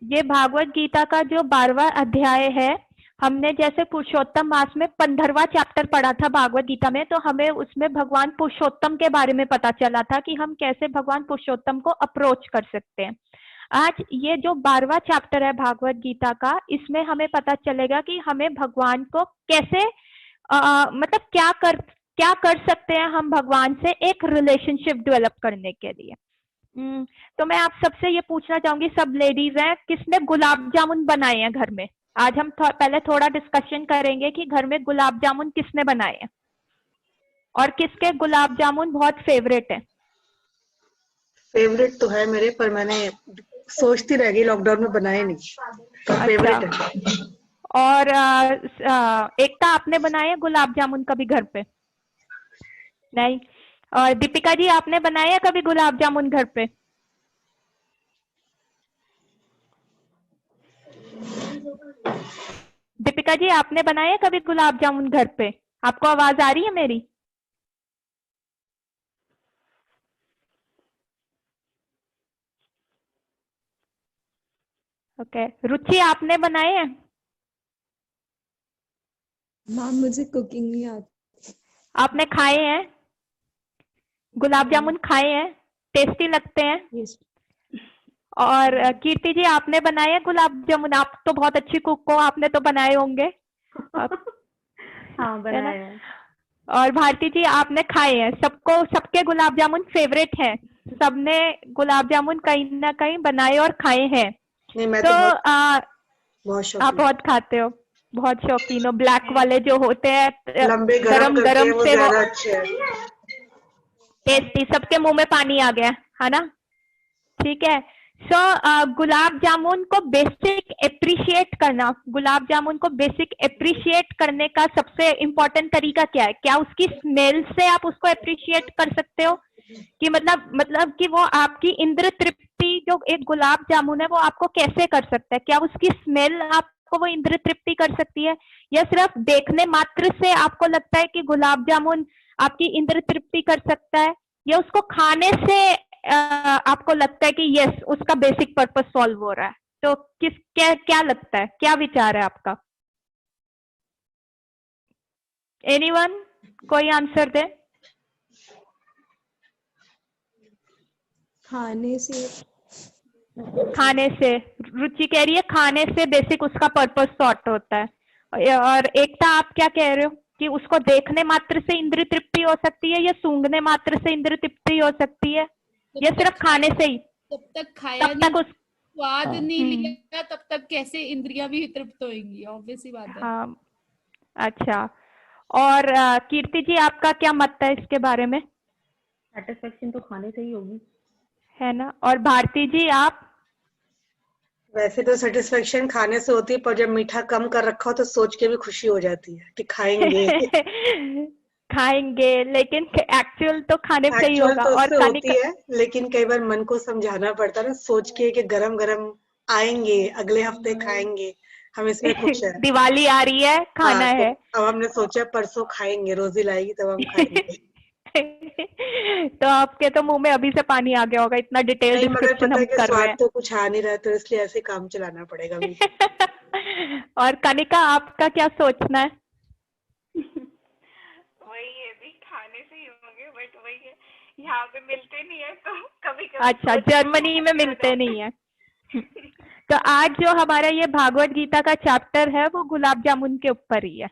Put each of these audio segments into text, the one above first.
ये भागवत गीता का जो 12वां अध्याय है, हमने जैसे पुरुषोत्तम मास में 15वां चैप्टर पढ़ा था भागवत गीता में, तो हमें उसमें भगवान पुरुषोत्तम के बारे में पता चला था कि हम कैसे भगवान पुरुषोत्तम को अप्रोच कर सकते हैं। आज ये जो 12वां चैप्टर है भागवत गीता का, इसमें हमें पता चलेगा कि हमें भगवान को कैसे मतलब क्या कर सकते हैं हम भगवान से एक रिलेशनशिप डेवलप करने के लिए। तो मैं आप सबसे ये पूछना चाहूंगी, सब लेडीज हैं, किसने गुलाब जामुन बनाए हैं घर में? आज हम पहले थोड़ा डिस्कशन करेंगे कि घर में गुलाब जामुन किसने बनाए हैं और किसके गुलाब जामुन बहुत फेवरेट है। फेवरेट तो है मेरे, पर मैंने सोचती रह गई, लॉकडाउन में बनाए नहीं, तो फेवरेट है। और एकता, आपने बनाए हैं गुलाब जामुन कभी घर पे? नहीं। और दीपिका जी, आपने बनाए हैं कभी गुलाब जामुन घर पे? दीपिका जी, आपने बनाए हैं कभी गुलाब जामुन घर पे? आपको आवाज आ रही है मेरी? ओके। रुचि, आपने बनाए हैं? मैम मुझे कुकिंग नहीं आती। आपने खाए हैं गुलाब जामुन? खाए हैं? टेस्टी लगते हैं? यस। और कीर्ति जी, आपने बनाए हैं गुलाब जामुन? आप तो बहुत अच्छी कुक हो, आपने तो बनाए होंगे। हाँ, बनाए हैं। और भारती जी, आपने खाए हैं? सबके गुलाब जामुन फेवरेट हैं, सबने गुलाब जामुन कहीं ना कहीं बनाए और खाए हैं। नहीं, मैं तो बहुत आप बहुत खाते हो, बहुत शौकीन हो। ब्लैक वाले जो होते हैं लंबे गरम गरम वो से, वो ज्यादा अच्छे हैं। टेस्टी, सबके मुंह में पानी आ गया है ना। ठीक है। सो गुलाब जामुन को बेसिक एप्रिशिएट करना, गुलाब जामुन को बेसिक एप्रिशिएट करने का सबसे इम्पोर्टेंट तरीका क्या है? क्या उसकी स्मेल से आप उसको एप्रिशिएट कर सकते हो कि मतलब कि वो आपकी इंद्र तृप्ति, जो एक गुलाब जामुन है वो आपको कैसे कर सकता है? क्या उसकी स्मेल आपको वो इंद्र तृप्ति कर सकती है, या सिर्फ देखने मात्र से आपको लगता है कि गुलाब जामुन आपकी इंद्र तृप्ति कर सकता है, या उसको खाने से आपको लगता है कि यस, उसका बेसिक पर्पस सॉल्व हो रहा है? तो क्या लगता है, क्या विचार है आपका? एनीवन, कोई आंसर दे। खाने से रुचि कह रही है खाने से बेसिक उसका पर्पस सॉर्ट होता है। और एकता, आप क्या कह रहे हो कि उसको देखने मात्र से इंद्र तृप्ति हो सकती है, या सूंघने मात्र से इंद्र तृप्ति हो सकती है, या सिर्फ खाने से ही? जब तक खाया तब तक स्वाद नहीं लिया तब तक कैसे इंद्रियां भी तृप्त होंगी? ऑब्वियस सी बात है। हाँ, अच्छा। और कीर्ति जी, आपका क्या मत है इसके बारे में? सेटिस्फेक्शन तो खाने से ही होगी, है ना। और भारती जी, आप? वैसे तो सेटिस्फेक्शन खाने से होती है, पर जब मीठा कम कर रखा हो तो सोच के भी खुशी हो जाती है कि खाएंगे। खाएंगे, लेकिन एक्चुअल तो खाने से ही होगा। तो और उससे होती है, लेकिन कई बार मन को समझाना पड़ता है ना, सोच के कि गरम गरम आएंगे, अगले हफ्ते खाएंगे, हम इसमें खुश है। दिवाली आ रही है, खाना है। तो अब हमने सोचा परसों खाएंगे, रोजी लाएगी तब हम खाएंगे। तो आपके तो मुंह में अभी से पानी आ गया होगा, इतना डिटेल डिस्क्रिप्शन हम कर रहे हैं। तो कुछ आ नहीं रहा, तो इसलिए ऐसे काम चलाना पड़ेगा मुझे। और कनिका, आपका क्या सोचना है? वही है, भी खाने से ही होंगे, बट वही है, यहाँ पे मिलते नहीं है तो कभी कभी। अच्छा, जर्मनी में मिलते नहीं है। तो आज जो हमारा ये भागवत गीता का चैप्टर है वो गुलाब जामुन के ऊपर ही है।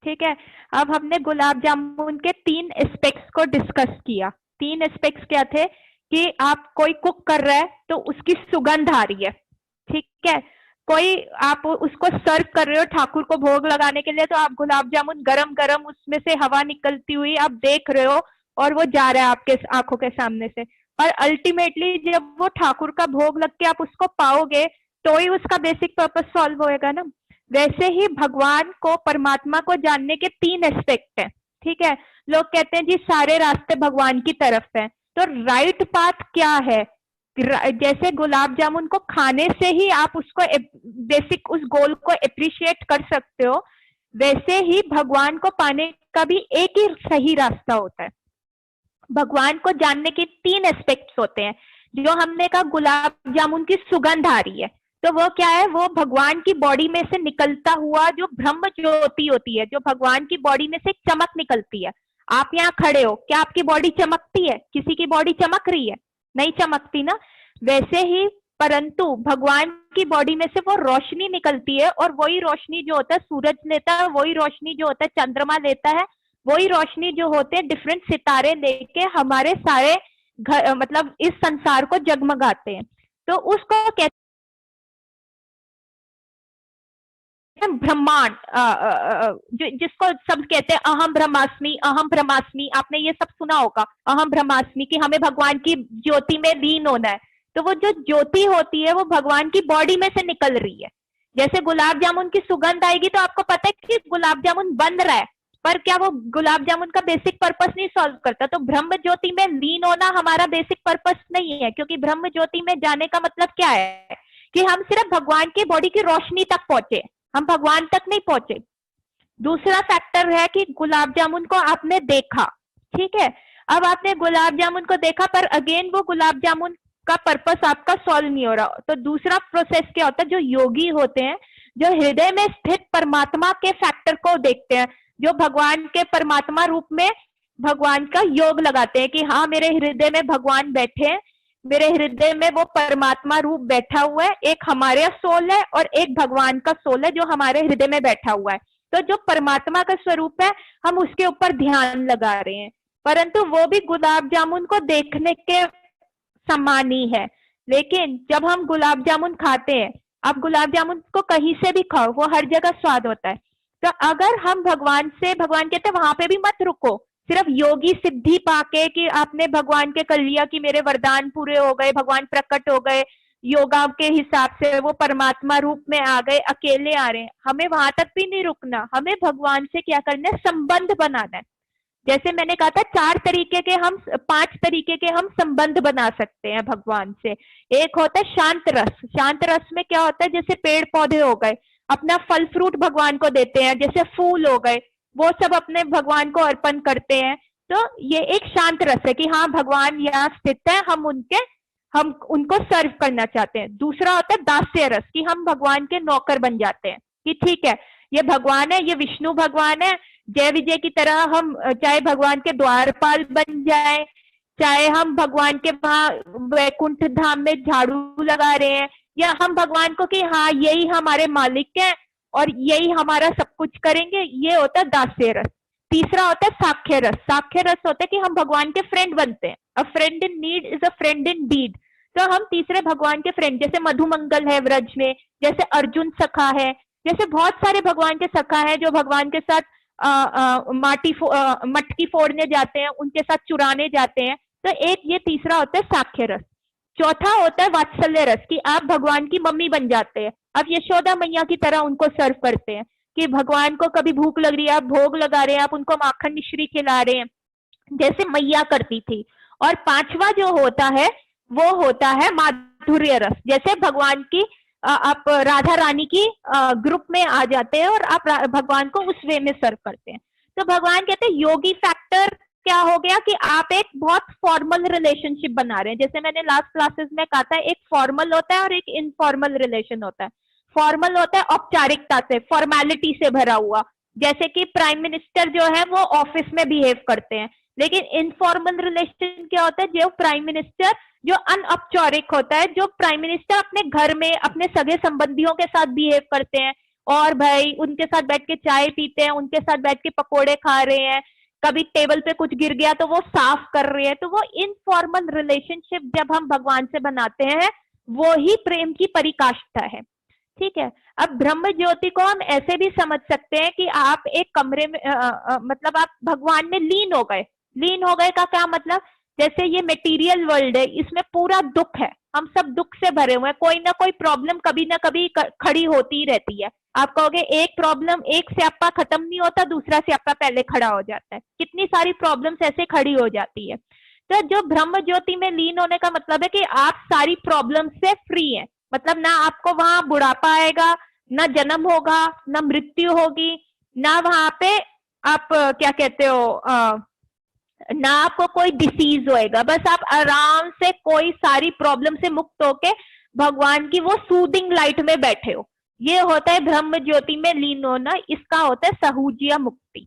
ठीक है। अब हमने गुलाब जामुन के 3 एस्पेक्ट्स को डिस्कस किया। 3 एस्पेक्ट्स क्या थे कि आप कोई कुक कर रहा है तो उसकी सुगंध आ रही है, ठीक है। कोई आप उसको सर्व कर रहे हो ठाकुर को भोग लगाने के लिए, तो आप गुलाब जामुन गरम गरम उसमें से हवा निकलती हुई आप देख रहे हो और वो जा रहा है आपके आंखों के सामने से। और अल्टीमेटली जब वो ठाकुर का भोग लग के आप उसको पाओगे तो ही उसका बेसिक पर्पस सॉल्व होएगा ना। वैसे ही भगवान को, परमात्मा को जानने के 3 एस्पेक्ट है, ठीक है। लोग कहते हैं जी सारे रास्ते भगवान की तरफ है, तो राइट पाथ क्या है? जैसे गुलाब जामुन को खाने से ही आप उसको बेसिक उस गोल को एप्रिशिएट कर सकते हो, वैसे ही भगवान को पाने का भी एक ही सही रास्ता होता है। भगवान को जानने के 3 एस्पेक्ट्स होते हैं। जो हमने कहा गुलाब जामुन की सुगंध आ रही है, तो वो क्या है, वो भगवान की बॉडी में से निकलता हुआ जो ब्रह्म ज्योति होती है, जो भगवान की बॉडी में से एक चमक निकलती है। आप यहाँ खड़े हो, क्या आपकी बॉडी चमकती है? किसी की बॉडी चमक रही है? नहीं चमकती ना। वैसे ही परंतु भगवान की बॉडी में से वो रोशनी निकलती है, और वही रोशनी जो होता है सूरज लेता है, वही रोशनी जो होता है चंद्रमा लेता है, वही रोशनी जो होते हैं डिफरेंट सितारे लेके हमारे सारे घर, मतलब इस संसार को जगमगाते हैं। तो उसको कहते हैं ब्रह्मांड, जिसको सब कहते हैं अहम ब्रह्मास्मि, अहम ब्रह्मास्मि। आपने ये सब सुना होगा, अहम ब्रह्मास्मि, कि हमें भगवान की ज्योति में लीन होना है। तो वो जो ज्योति होती है वो भगवान की बॉडी में से निकल रही है। जैसे गुलाब जामुन की सुगंध आएगी तो आपको पता है कि गुलाब जामुन बन रहा है, पर क्या वो गुलाब जामुन का बेसिक पर्पस नहीं सॉल्व करता। तो ब्रह्म ज्योति में लीन होना हमारा बेसिक पर्पस नहीं है, क्योंकि ब्रह्म ज्योति में जाने का मतलब क्या है कि हम सिर्फ भगवान की बॉडी की रोशनी तक पहुंचे, हम भगवान तक नहीं पहुंचे। दूसरा फैक्टर है कि गुलाब जामुन को आपने देखा, ठीक है, अब आपने गुलाब जामुन को देखा, पर अगेन वो गुलाब जामुन का पर्पस आपका सॉल्व नहीं हो रहा। तो दूसरा प्रोसेस क्या होता है, जो योगी होते हैं, जो हृदय में स्थित परमात्मा के फैक्टर को देखते हैं, जो भगवान के परमात्मा रूप में भगवान का योग लगाते हैं कि हाँ मेरे हृदय में भगवान बैठे हैं, मेरे हृदय में वो परमात्मा रूप बैठा हुआ है, एक हमारे सोल है और एक भगवान का सोल है जो हमारे हृदय में बैठा हुआ है। तो जो परमात्मा का स्वरूप है हम उसके ऊपर ध्यान लगा रहे हैं, परंतु वो भी गुलाब जामुन को देखने के समान ही है। लेकिन जब हम गुलाब जामुन खाते हैं, आप गुलाब जामुन को कहीं से भी खाओ, वो हर जगह स्वाद होता है। तो अगर हम भगवान कहते हैं वहां पे भी मत रुको, सिर्फ योगी सिद्धि पाके कि आपने भगवान के कर लिया कि मेरे वरदान पूरे हो गए, भगवान प्रकट हो गए, योगा के हिसाब से वो परमात्मा रूप में आ गए, अकेले आ रहे हैं, हमें वहां तक भी नहीं रुकना। हमें भगवान से क्या करना है, संबंध बनाना है। जैसे मैंने कहा था 5 तरीके के हम संबंध बना सकते हैं भगवान से। एक होता है शांत रस। शांत रस में क्या होता है, जैसे पेड़ पौधे हो गए अपना फल फ्रूट भगवान को देते हैं, जैसे फूल हो गए वो सब अपने भगवान को अर्पण करते हैं। तो ये एक शांत रस है कि हाँ भगवान यहाँ स्थित है, हम उनको सर्व करना चाहते हैं। दूसरा होता है दास्य रस, कि हम भगवान के नौकर बन जाते हैं कि ठीक है ये भगवान है, ये विष्णु भगवान है, जय विजय की तरह हम चाहे भगवान के द्वारपाल बन जाए, चाहे हम भगवान के वहां वैकुंठ धाम में झाड़ू लगा रहे हैं, या हम भगवान को कि हाँ यही हमारे मालिक हैं और यही हमारा सब कुछ करेंगे, ये होता है दास्य रस। तीसरा होता है साख्य रस। साख्य रस होता है कि हम भगवान के फ्रेंड बनते हैं। A friend in need is a friend indeed. तो हम तीसरे भगवान के फ्रेंड, जैसे मधुमंगल है व्रज में, जैसे अर्जुन सखा है, जैसे बहुत सारे भगवान के सखा है जो भगवान के साथ मटकी फोड़ने जाते हैं, उनके साथ चुराने जाते हैं। तो एक ये तीसरा होता है साख्य रस। चौथा होता है वात्सल्य रस, कि आप भगवान की मम्मी बन जाते हैं, अब यशोदा मैया की तरह उनको सर्व करते हैं कि भगवान को कभी भूख लग रही है आप भोग लगा रहे हैं, आप उनको माखन मिश्री खिला रहे हैं जैसे मैया करती थी। और पांचवा जो होता है वो होता है माधुर्य रस, जैसे भगवान की आप राधा रानी की ग्रुप में आ जाते हैं और आप भगवान को उस वे में सर्व करते हैं। तो भगवान कहते हैं योगी फैक्टर क्या हो गया कि आप एक बहुत फॉर्मल रिलेशनशिप बना रहे हैं। जैसे मैंने लास्ट क्लासेस में कहा था, एक फॉर्मल होता है और एक इनफॉर्मल रिलेशन होता है। फॉर्मल होता है औपचारिकता से, फॉर्मेलिटी से भरा हुआ, जैसे कि प्राइम मिनिस्टर जो है वो ऑफिस में बिहेव करते हैं। लेकिन इनफॉर्मल रिलेशन क्या होता है, जो प्राइम मिनिस्टर जो अनौपचारिक होता है, जो प्राइम मिनिस्टर अपने घर में अपने सगे संबंधियों के साथ बिहेव करते हैं और भाई उनके साथ बैठ के चाय पीते हैं, उनके साथ बैठ के पकोड़े खा रहे हैं, कभी टेबल पे कुछ गिर गया तो वो साफ कर रहे हैं। तो वो इनफॉर्मल रिलेशनशिप जब हम भगवान से बनाते हैं वो ही प्रेम की परिकाष्ठा है। ठीक है, अब ब्रह्म ज्योति को हम ऐसे भी समझ सकते हैं कि आप एक कमरे में मतलब आप भगवान में लीन हो गए। लीन हो गए का क्या मतलब, जैसे ये मटेरियल वर्ल्ड है, इसमें पूरा दुख है, हम सब दुख से भरे हुए हैं, कोई ना कोई प्रॉब्लम कभी ना कभी खड़ी होती ही रहती है। आप कहोगे एक प्रॉब्लम, एक स्यापा खत्म नहीं होता, दूसरा स्यापा पहले खड़ा हो जाता है, कितनी सारी प्रॉब्लम्स ऐसे खड़ी हो जाती है। तो जो ब्रह्म ज्योति में लीन होने का मतलब है कि आप सारी प्रॉब्लम से फ्री हैं, मतलब ना आपको वहां बुढ़ापा आएगा, ना जन्म होगा, ना मृत्यु होगी, ना वहां पे आप क्या कहते हो ना आपको कोई डिसीज होएगा, बस आप आराम से कोई सारी प्रॉब्लम से मुक्त होके भगवान की वो सूदिंग लाइट में बैठे हो। ये होता है ब्रह्म ज्योति में लीन होना, इसका होता है सहूजिया मुक्ति।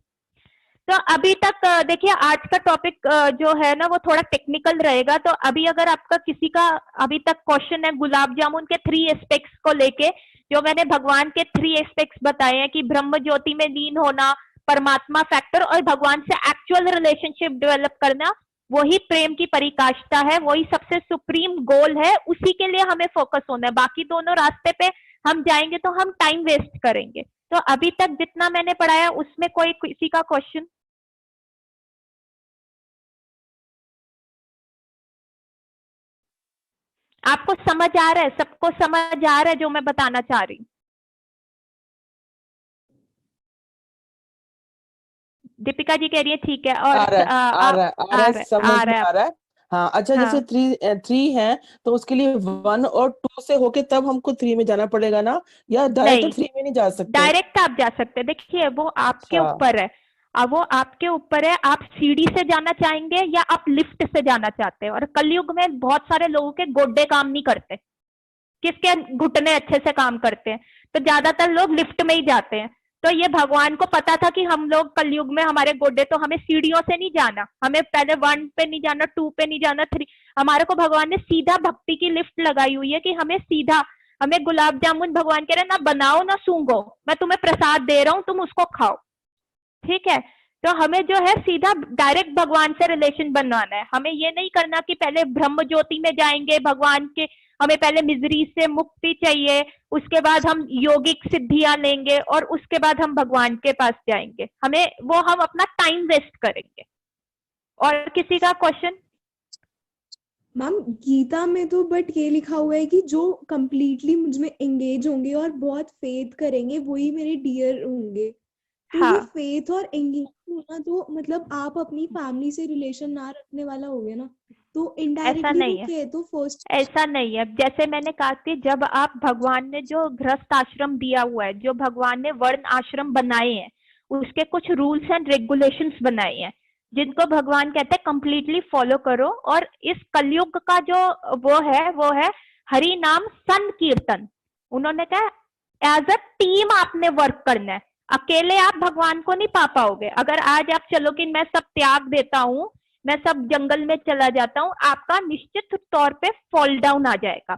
तो अभी तक देखिए आज का टॉपिक जो है ना वो थोड़ा टेक्निकल रहेगा, तो अभी अगर आपका किसी का अभी तक क्वेश्चन है गुलाब जामुन के 3 एस्पेक्ट्स को लेके, जो मैंने भगवान के 3 एस्पेक्ट्स बताए हैं कि ब्रह्म ज्योति में लीन होना, परमात्मा फैक्टर और भगवान से एक्चुअल रिलेशनशिप डेवलप करना, वही प्रेम की परिकाष्ठा है, वही सबसे सुप्रीम गोल है, उसी के लिए हमें फोकस होना है। बाकी दोनों रास्ते पे हम जाएंगे तो हम टाइम वेस्ट करेंगे। तो अभी तक जितना मैंने पढ़ाया उसमें कोई किसी का क्वेश्चन? आपको समझ आ रहा है? सबको समझ आ रहा है जो मैं बताना चाह रही हूँ? दीपिका जी कह रही है ठीक है। और आ रहा है, आ रहा है, आ रहा है, समझ में आ रहा है। हाँ, अच्छा, हाँ। जैसे 3 है तो उसके लिए 1 और 2 से होके तब हमको 3 में जाना पड़ेगा ना, या डायरेक्ट नहीं, 3 में नहीं जा सकते? डायरेक्ट आप जा सकते हैं। देखिए वो आपके अच्छा। ऊपर है, अब वो आपके ऊपर है, आप सीढ़ी से जाना चाहेंगे या आप लिफ्ट से जाना चाहते हैं। और कलयुग में बहुत सारे लोगों के गोड्डे काम नहीं करते, किसके घुटने अच्छे से काम करते हैं, तो ज्यादातर लोग लिफ्ट में ही जाते हैं। तो ये भगवान को पता था कि हम लोग कलयुग में हमारे गोड्डे, तो हमें सीढ़ियों से नहीं जाना, हमें पहले 1 पे नहीं जाना, 2 पे नहीं जाना, 3, हमारे को भगवान ने सीधा भक्ति की लिफ्ट लगाई हुई है कि हमें सीधा, हमें गुलाब जामुन भगवान कह रहे ना बनाओ ना सूंघो, मैं तुम्हें प्रसाद दे रहा हूं, तुम उसको खाओ। ठीक है, तो हमें जो है सीधा डायरेक्ट भगवान से रिलेशन बनवाना है। हमें ये नहीं करना कि पहले ब्रह्म ज्योति में जाएंगे भगवान के, हमें पहले मिजरी से मुक्ति चाहिए, उसके बाद हम योगिक सिद्धियां लेंगे और उसके बाद हम भगवान के पास जाएंगे। हमें वो, हम अपना टाइम वेस्ट करेंगे। और किसी का क्वेश्चन? मैम गीता में तो बट ये लिखा हुआ है कि जो कंप्लीटली मुझ में एंगेज होंगे और बहुत फेथ करेंगे वही मेरे डियर होंगे। तो ये हाँ, फेथ और एंगेज होना तो मतलब आप अपनी फैमिली से रिलेशन ना रखने वाला हो गया ना, तो ऐसा इनडायरेक्टली नहीं वो है, क्या है, तो फर्स्ट ऐसा नहीं है। जैसे मैंने कहा कि जब आप, भगवान ने जो गृहस्थ आश्रम दिया हुआ है, जो भगवान ने वर्ण आश्रम बनाए हैं, उसके कुछ रूल्स एंड रेगुलेशंस बनाए हैं जिनको भगवान कहते हैं कंप्लीटली फॉलो करो। और इस कलयुग का जो वो है हरि नाम संकीर्तन। उन्होंने कहा एज अ टीम आपने वर्क करना है, अकेले आप भगवान को नहीं पा पाओगे। अगर आज आप चलो कि मैं सब त्याग देता हूँ, मैं सब जंगल में चला जाता हूँ, आपका निश्चित तौर पे फॉल डाउन आ जाएगा।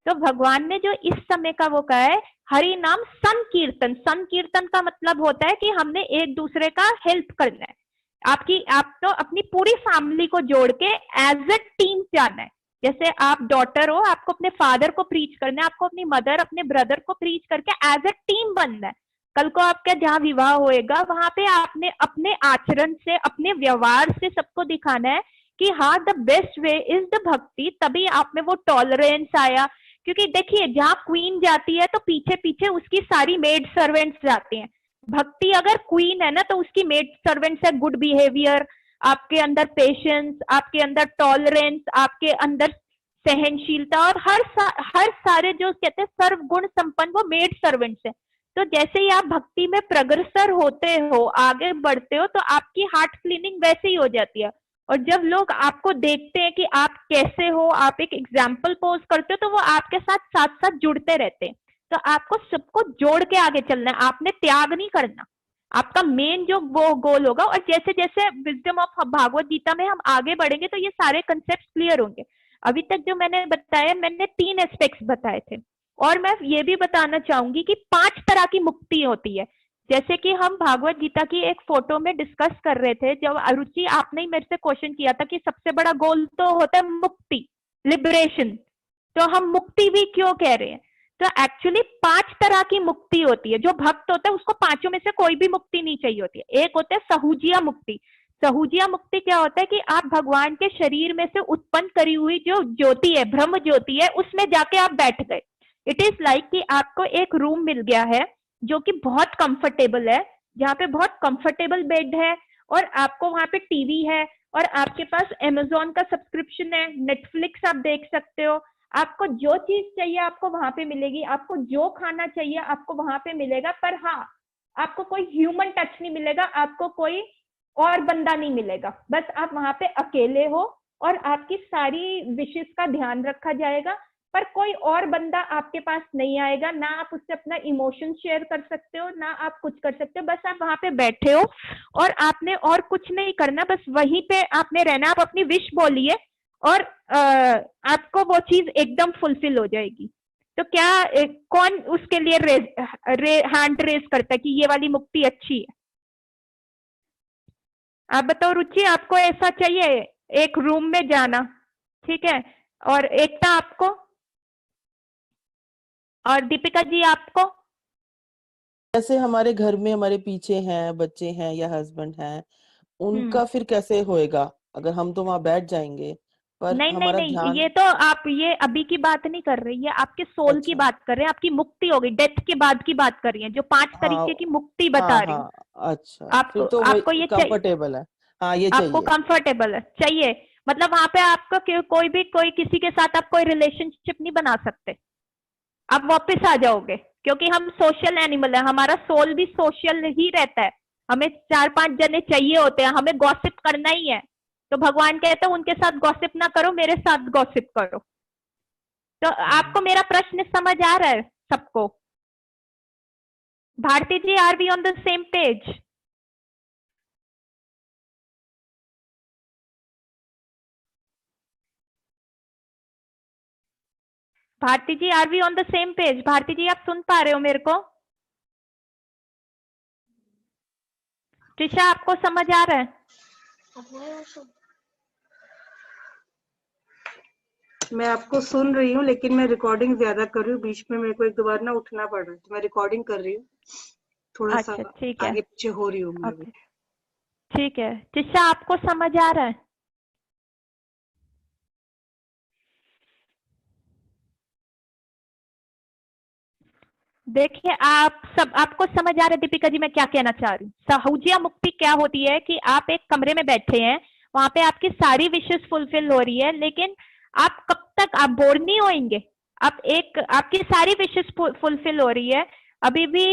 तो भगवान ने जो इस समय का वो कहा है हरि नाम संकीर्तन। संकीर्तन का मतलब होता है कि हमने एक दूसरे का हेल्प करना है। आप तो अपनी पूरी फैमिली को जोड़ के एज ए टीम जाना है। जैसे आप डॉटर हो, आपको अपने फादर को प्रीच करना है, आपको अपनी मदर, अपने ब्रदर को प्रीच करके एज ए टीम बनना है। कल को आपका जहाँ विवाह होएगा वहां पे आपने अपने आचरण से, अपने व्यवहार से सबको दिखाना है कि हाँ the best way is the भक्ति। तभी आप में वो टॉलरेंस आया। क्योंकि देखिए जहाँ क्वीन जाती है तो पीछे पीछे उसकी सारी मेड सर्वेंट्स जाते हैं। भक्ति अगर क्वीन है ना तो उसकी मेड सर्वेंट्स है गुड बिहेवियर, आपके अंदर पेशेंस, आपके अंदर टॉलरेंस, आपके अंदर सहनशीलता, और हर सारे जो कहते हैं सर्व गुण संपन्न वो मेड सर्वेंट्स है। तो जैसे ही आप भक्ति में प्रग्रसर होते हो, आगे बढ़ते हो, तो आपकी हार्ट क्लीनिंग वैसे ही हो जाती है। और जब लोग आपको देखते हैं कि आप कैसे हो, आप एक एग्जाम्पल पोज करते हो, तो वो आपके साथ साथ साथ जुड़ते रहते हैं। तो आपको सबको जोड़ के आगे चलना है, आपने त्याग नहीं करना। आपका मेन जो वो गोल होगा। और जैसे जैसे विजडम ऑफ भागवत गीता में हम आगे बढ़ेंगे तो ये सारे कंसेप्ट क्लियर होंगे। अभी तक जो मैंने बताया, मैंने 3 एस्पेक्ट्स बताए थे। और मैं ये भी बताना चाहूंगी कि 5 तरह की मुक्ति होती है। जैसे कि हम भागवत गीता की एक फोटो में डिस्कस कर रहे थे, जब अरुचि आपने ही मेरे से क्वेश्चन किया था कि सबसे बड़ा गोल तो होता है मुक्ति, लिबरेशन, तो हम मुक्ति भी क्यों कह रहे हैं? तो एक्चुअली 5 तरह की मुक्ति होती है। जो भक्त होता है उसको पांचों में से कोई भी मुक्ति नहीं चाहिए होती है। एक होता है सहूजिया मुक्ति। सहूजिया मुक्ति क्या होता है कि आप भगवान के शरीर में से उत्पन्न करी हुई जो ज्योति है, ब्रह्म ज्योति है, उसमें जाके आप बैठ गए। इट इज लाइक कि आपको एक रूम मिल गया है जो कि बहुत कंफर्टेबल है, जहाँ पे बहुत कंफर्टेबल बेड है, और आपको वहां पे टीवी है, और आपके पास अमेजोन का सब्सक्रिप्शन है, नेटफ्लिक्स आप देख सकते हो। आपको जो चीज चाहिए आपको वहां पे मिलेगी, आपको जो खाना चाहिए आपको वहां पे मिलेगा। पर हाँ, आपको कोई ह्यूमन टच नहीं मिलेगा, आपको कोई और बंदा नहीं मिलेगा, बस आप वहां पे अकेले हो और आपकी सारी विशेष का ध्यान रखा जाएगा, पर कोई और बंदा आपके पास नहीं आएगा, ना आप उससे अपना इमोशन शेयर कर सकते हो, ना आप कुछ कर सकते हो, बस आप वहां पे बैठे हो और आपने और कुछ नहीं करना, बस वहीं पे आपने रहना। आप अपनी विश बोलिए और आपको वो चीज एकदम फुलफिल हो जाएगी। तो क्या कौन उसके लिए हैंड रेज करता है कि ये वाली मुक्ति अच्छी है? आप बताओ रुचि, आपको ऐसा चाहिए एक रूम में जाना, ठीक है, और एकता आपको, और दीपिका जी आपको? जैसे हमारे घर में हमारे पीछे हैं बच्चे हैं या हस्बैंड हैं, उनका फिर कैसे होएगा अगर हम तो वहां बैठ जाएंगे पर नहीं नहीं हमारा नहीं, ध्यान। ये तो आप ये अभी की बात नहीं कर रही है, आपके सोल की अच्छा, बात कर रहे हैं, आपकी मुक्ति होगी, डेथ के बाद की बात कर रही है, जो 5 हाँ तरीके की मुक्ति बता हाँ रही हूँ। हाँ, अच्छा फिर तो आपको वही ये चाहिए? कंफर्टेबल है। हाँ ये आपको चाहिए। कंफर्टेबल है चाहिए, मतलब वहां पे आपका कोई किसी के साथ आप कोई रिलेशनशिप नहीं बना सकते, आप वापस आ जाओगे, क्योंकि हम सोशल एनिमल है, हमारा सोल भी सोशल ही रहता है, हमें 4-5 जने चाहिए होते हैं, हमें गॉसिप करना ही है। तो भगवान कहते हैं उनके साथ गॉसिप ना करो, मेरे साथ गॉसिप करो। तो आपको मेरा प्रश्न समझ आ रहा है सबको? Bharati ji, are we on the same page? Bharati ji, are we on the same page? Bharati ji, आप सुन पा रहे हो मेरे को? त्रिशा, आपको समझ आ रहा है? मैं आपको सुन रही हूँ, लेकिन मैं रिकॉर्डिंग ज्यादा कर रही हूँ, बीच में मेरे को एक दो बार ना उठना पड़ रहा है, तो मैं रिकॉर्डिंग कर रही हूँ, थोड़ा सा अच्छा, ठीक है, आगे पीछे हो रही हूँ मैं ओके, भी। ठीक है। त्रिशा, आपको समझ आ रहा है? देखिए, आपको समझ आ रहा है दीपिका जी मैं क्या कहना चाह रही हूँ? सहूजिया मुक्ति क्या होती है कि आप एक कमरे में बैठे हैं, वहां पे आपकी सारी विशेष फुलफिल हो रही है, लेकिन आप कब तक आप बोर नहीं होंगे? आपकी सारी विशेष फुलफिल हो रही है, अभी भी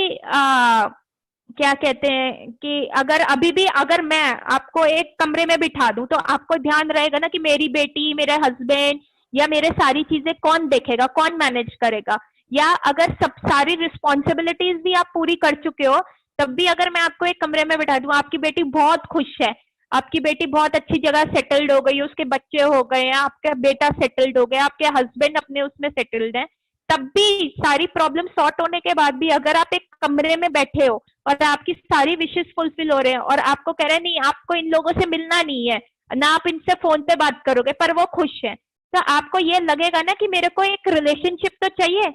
क्या कहते हैं कि अगर मैं आपको एक कमरे में बिठा दूं, तो आपको ध्यान रहेगा ना कि मेरी बेटी, मेरे हस्बैंड या मेरे सारी चीजें कौन देखेगा, कौन मैनेज करेगा? या अगर सब सारी रिस्पॉन्सिबिलिटीज भी आप पूरी कर चुके हो, तब भी अगर मैं आपको एक कमरे में बिठा दूं, आपकी बेटी बहुत खुश है, आपकी बेटी बहुत अच्छी जगह सेटल्ड हो गई, उसके बच्चे हो गए हैं, आपका बेटा सेटल्ड हो गया, आपके हस्बैंड अपने उसमें सेटल्ड है, तब भी सारी प्रॉब्लम सॉर्ट होने के बाद भी अगर आप एक कमरे में बैठे हो और आपकी सारी विशेष फुलफिल हो रहे हैं और आपको कह रहे हैं नहीं आपको इन लोगों से मिलना नहीं है, ना आप इनसे फोन पे बात करोगे, पर वो खुश है, तो आपको ये लगेगा ना कि मेरे को एक रिलेशनशिप तो चाहिए।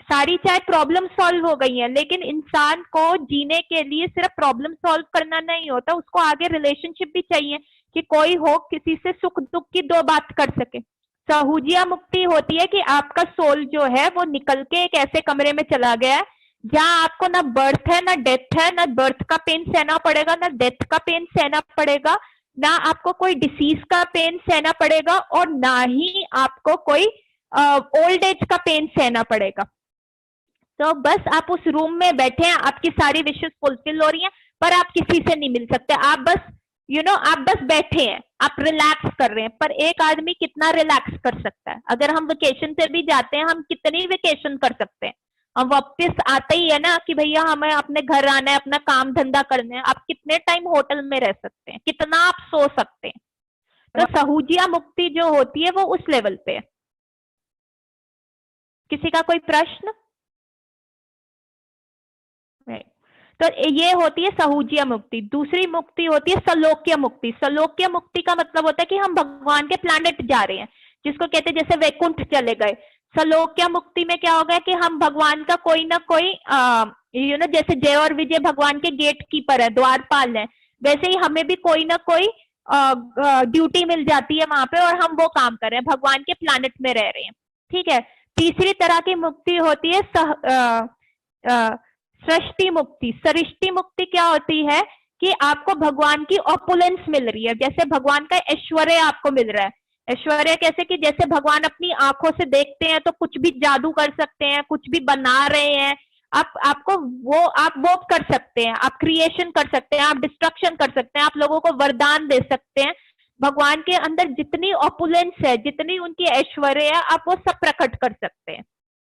सारी चाहे प्रॉब्लम सॉल्व हो गई है, लेकिन इंसान को जीने के लिए सिर्फ प्रॉब्लम सॉल्व करना नहीं होता, उसको आगे रिलेशनशिप भी चाहिए कि कोई हो किसी से सुख दुख की 2 बात कर सके। सहूजिया मुक्ति होती है कि आपका सोल जो है वो निकल के एक ऐसे कमरे में चला गया है जहां आपको ना बर्थ है, ना डेथ है, ना बर्थ का पेन सहना पड़ेगा, ना डेथ का पेन सहना पड़ेगा, ना आपको कोई डिसीज का पेन सहना पड़ेगा, और ना ही आपको कोई ओल्ड एज का पेन सहना पड़ेगा। तो बस आप उस रूम में बैठे हैं, आपकी सारी विशेष फुलफिल हो रही हैं, पर आप किसी से नहीं मिल सकते, आप बस आप बस बैठे हैं, आप रिलैक्स कर रहे हैं। पर एक आदमी कितना रिलैक्स कर सकता है? अगर हम वेकेशन पे भी जाते हैं, हम कितनी वेकेशन कर सकते हैं? हम वापस आते ही है ना कि भैया हमें अपने घर आना है, अपना काम धंधा करना है। आप कितने टाइम होटल में रह सकते हैं? कितना आप सो सकते हैं? तो सहूजिया मुक्ति जो होती है वो उस लेवल पे है। किसी का कोई प्रश्न? तो ये होती है सहूजिया मुक्ति। दूसरी मुक्ति होती है सलोक्य मुक्ति। सलोक्य मुक्ति का मतलब होता है कि हम भगवान के प्लैनेट जा रहे हैं, जिसको कहते हैं जैसे वैकुंठ चले गए। सलोक्य मुक्ति में क्या होगा कि हम भगवान का कोई ना कोई जैसे जय और विजय भगवान के गेट कीपर है, द्वारपाल है, वैसे ही हमें भी कोई ना कोई ड्यूटी मिल जाती है वहां पे, और हम वो काम कर रहे हैं, भगवान के प्लैनेट में रह रहे हैं। ठीक है। तीसरी तरह की मुक्ति होती है सृष्टि मुक्ति। सृष्टि मुक्ति क्या होती है कि आपको भगवान की ऑपुलेंस मिल रही है, जैसे भगवान का ऐश्वर्य आपको मिल रहा है। ऐश्वर्य कैसे कि जैसे भगवान अपनी आंखों से देखते हैं तो कुछ भी जादू कर सकते हैं, कुछ भी बना रहे हैं, आपको वो आप वो कर सकते हैं, आप क्रिएशन कर सकते हैं, आप डिस्ट्रक्शन कर सकते हैं, आप लोगों को वरदान दे सकते हैं। भगवान के अंदर जितनी ऑपुलेंस है, जितनी उनकी ऐश्वर्य है, आप वो सब प्रकट कर सकते हैं,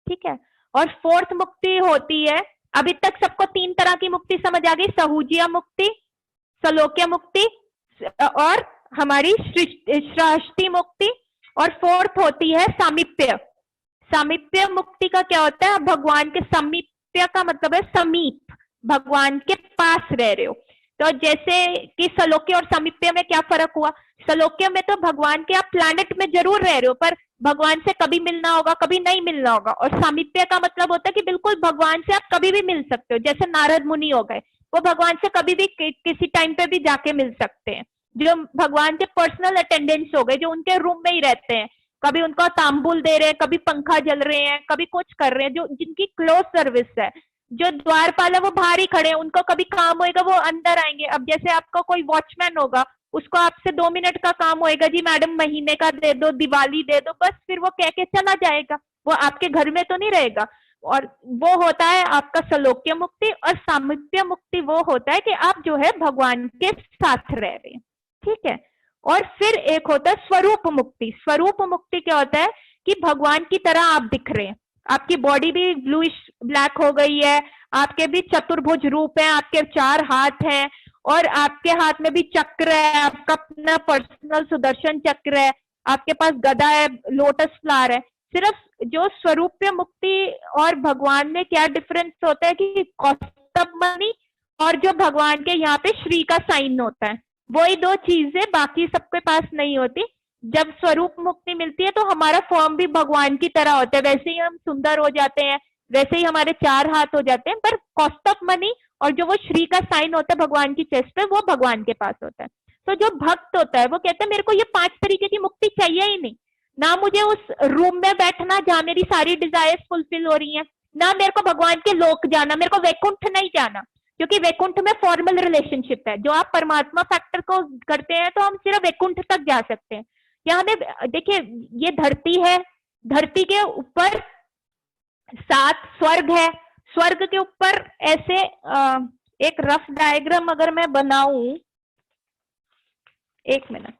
ठीक है। और फोर्थ मुक्ति होती है, अभी तक सबको 3 तरह की मुक्ति समझ आ गई, सहूजिया मुक्ति, सलोक्य मुक्ति और हमारी सृष्टि मुक्ति। और फोर्थ होती है सामीप्य। सामीप्य मुक्ति का क्या होता है? भगवान के समीप्य का मतलब है समीप, भगवान के पास रह रहे हो। तो जैसे कि सलोक्य और समीप्य में क्या फर्क हुआ? सलोक्य में तो भगवान के आप प्लैनेट में जरूर रह रहे हो, पर भगवान से कभी मिलना होगा, कभी नहीं मिलना होगा। और सामीप्य का मतलब होता है कि बिल्कुल भगवान से आप कभी भी मिल सकते हो। जैसे नारद मुनि हो गए, वो भगवान से कभी भी किसी टाइम पे भी जाके मिल सकते हैं। जो भगवान के पर्सनल अटेंडेंट्स हो गए, जो उनके रूम में ही रहते हैं, कभी उनको तांबुल दे रहे हैं, कभी पंखा जल रहे हैं, कभी कुछ कर रहे हैं, जो जिनकी क्लोज सर्विस है। जो द्वारपाल है वो बाहर ही खड़े हैं, उनको कभी काम होएगा वो अंदर आएंगे। अब जैसे आपका कोई वॉचमैन होगा, उसको आपसे 2 मिनट का काम होएगा, जी मैडम महीने का दे दो, दिवाली दे दो, बस फिर वो कह के चला जाएगा, वो आपके घर में तो नहीं रहेगा। और वो होता है आपका सलोक्य मुक्ति। और सामीप्य मुक्ति वो होता है कि आप जो है भगवान के साथ रह रहे हैं, ठीक है। और फिर एक होता है स्वरूप मुक्ति। स्वरूप मुक्ति क्या होता है? कि भगवान की तरह आप दिख रहे हैं, आपकी बॉडी भी ब्लूइश ब्लैक हो गई है, आपके भी चतुर्भुज रूप है, आपके 4 हाथ हैं और आपके हाथ में भी चक्र है, आपका अपना पर्सनल सुदर्शन चक्र है, आपके पास गदा है, लोटस फ्लावर है। सिर्फ जो स्वरूप मुक्ति और भगवान में क्या डिफरेंस होता है कि कौस्तुभ मणि और जो भगवान के यहाँ पे श्री का साइन होता है, वही 2 चीजें बाकी सबके पास नहीं होती। जब स्वरूप मुक्ति मिलती है तो हमारा फॉर्म भी भगवान की तरह होता है, वैसे ही हम सुंदर हो जाते हैं, वैसे ही हमारे 4 हाथ हो जाते हैं। पर कौस्तुभ मणि और जो वो श्री का साइन होता है भगवान की चेस्ट पे, वो भगवान के पास होता है। तो जो भक्त होता है वो कहता है मेरे को ये 5 तरीके की मुक्ति चाहिए ही नहीं, ना मुझे उस रूम में बैठना जहां मेरी सारी डिजायर्स फुलफिल हो रही हैं, ना मेरे को भगवान के लोक जाना, मेरे को वैकुंठ नहीं जाना, क्योंकि वैकुंठ में फॉर्मल रिलेशनशिप है। जो आप परमात्मा फैक्टर को करते हैं तो हम सिर्फ वैकुंठ तक जा सकते हैं। यहाँ में देखिए, ये धरती है, धरती के ऊपर 7 स्वर्ग है, स्वर्ग के ऊपर ऐसे एक रफ डायग्राम अगर मैं बनाऊं, 1 मिनट,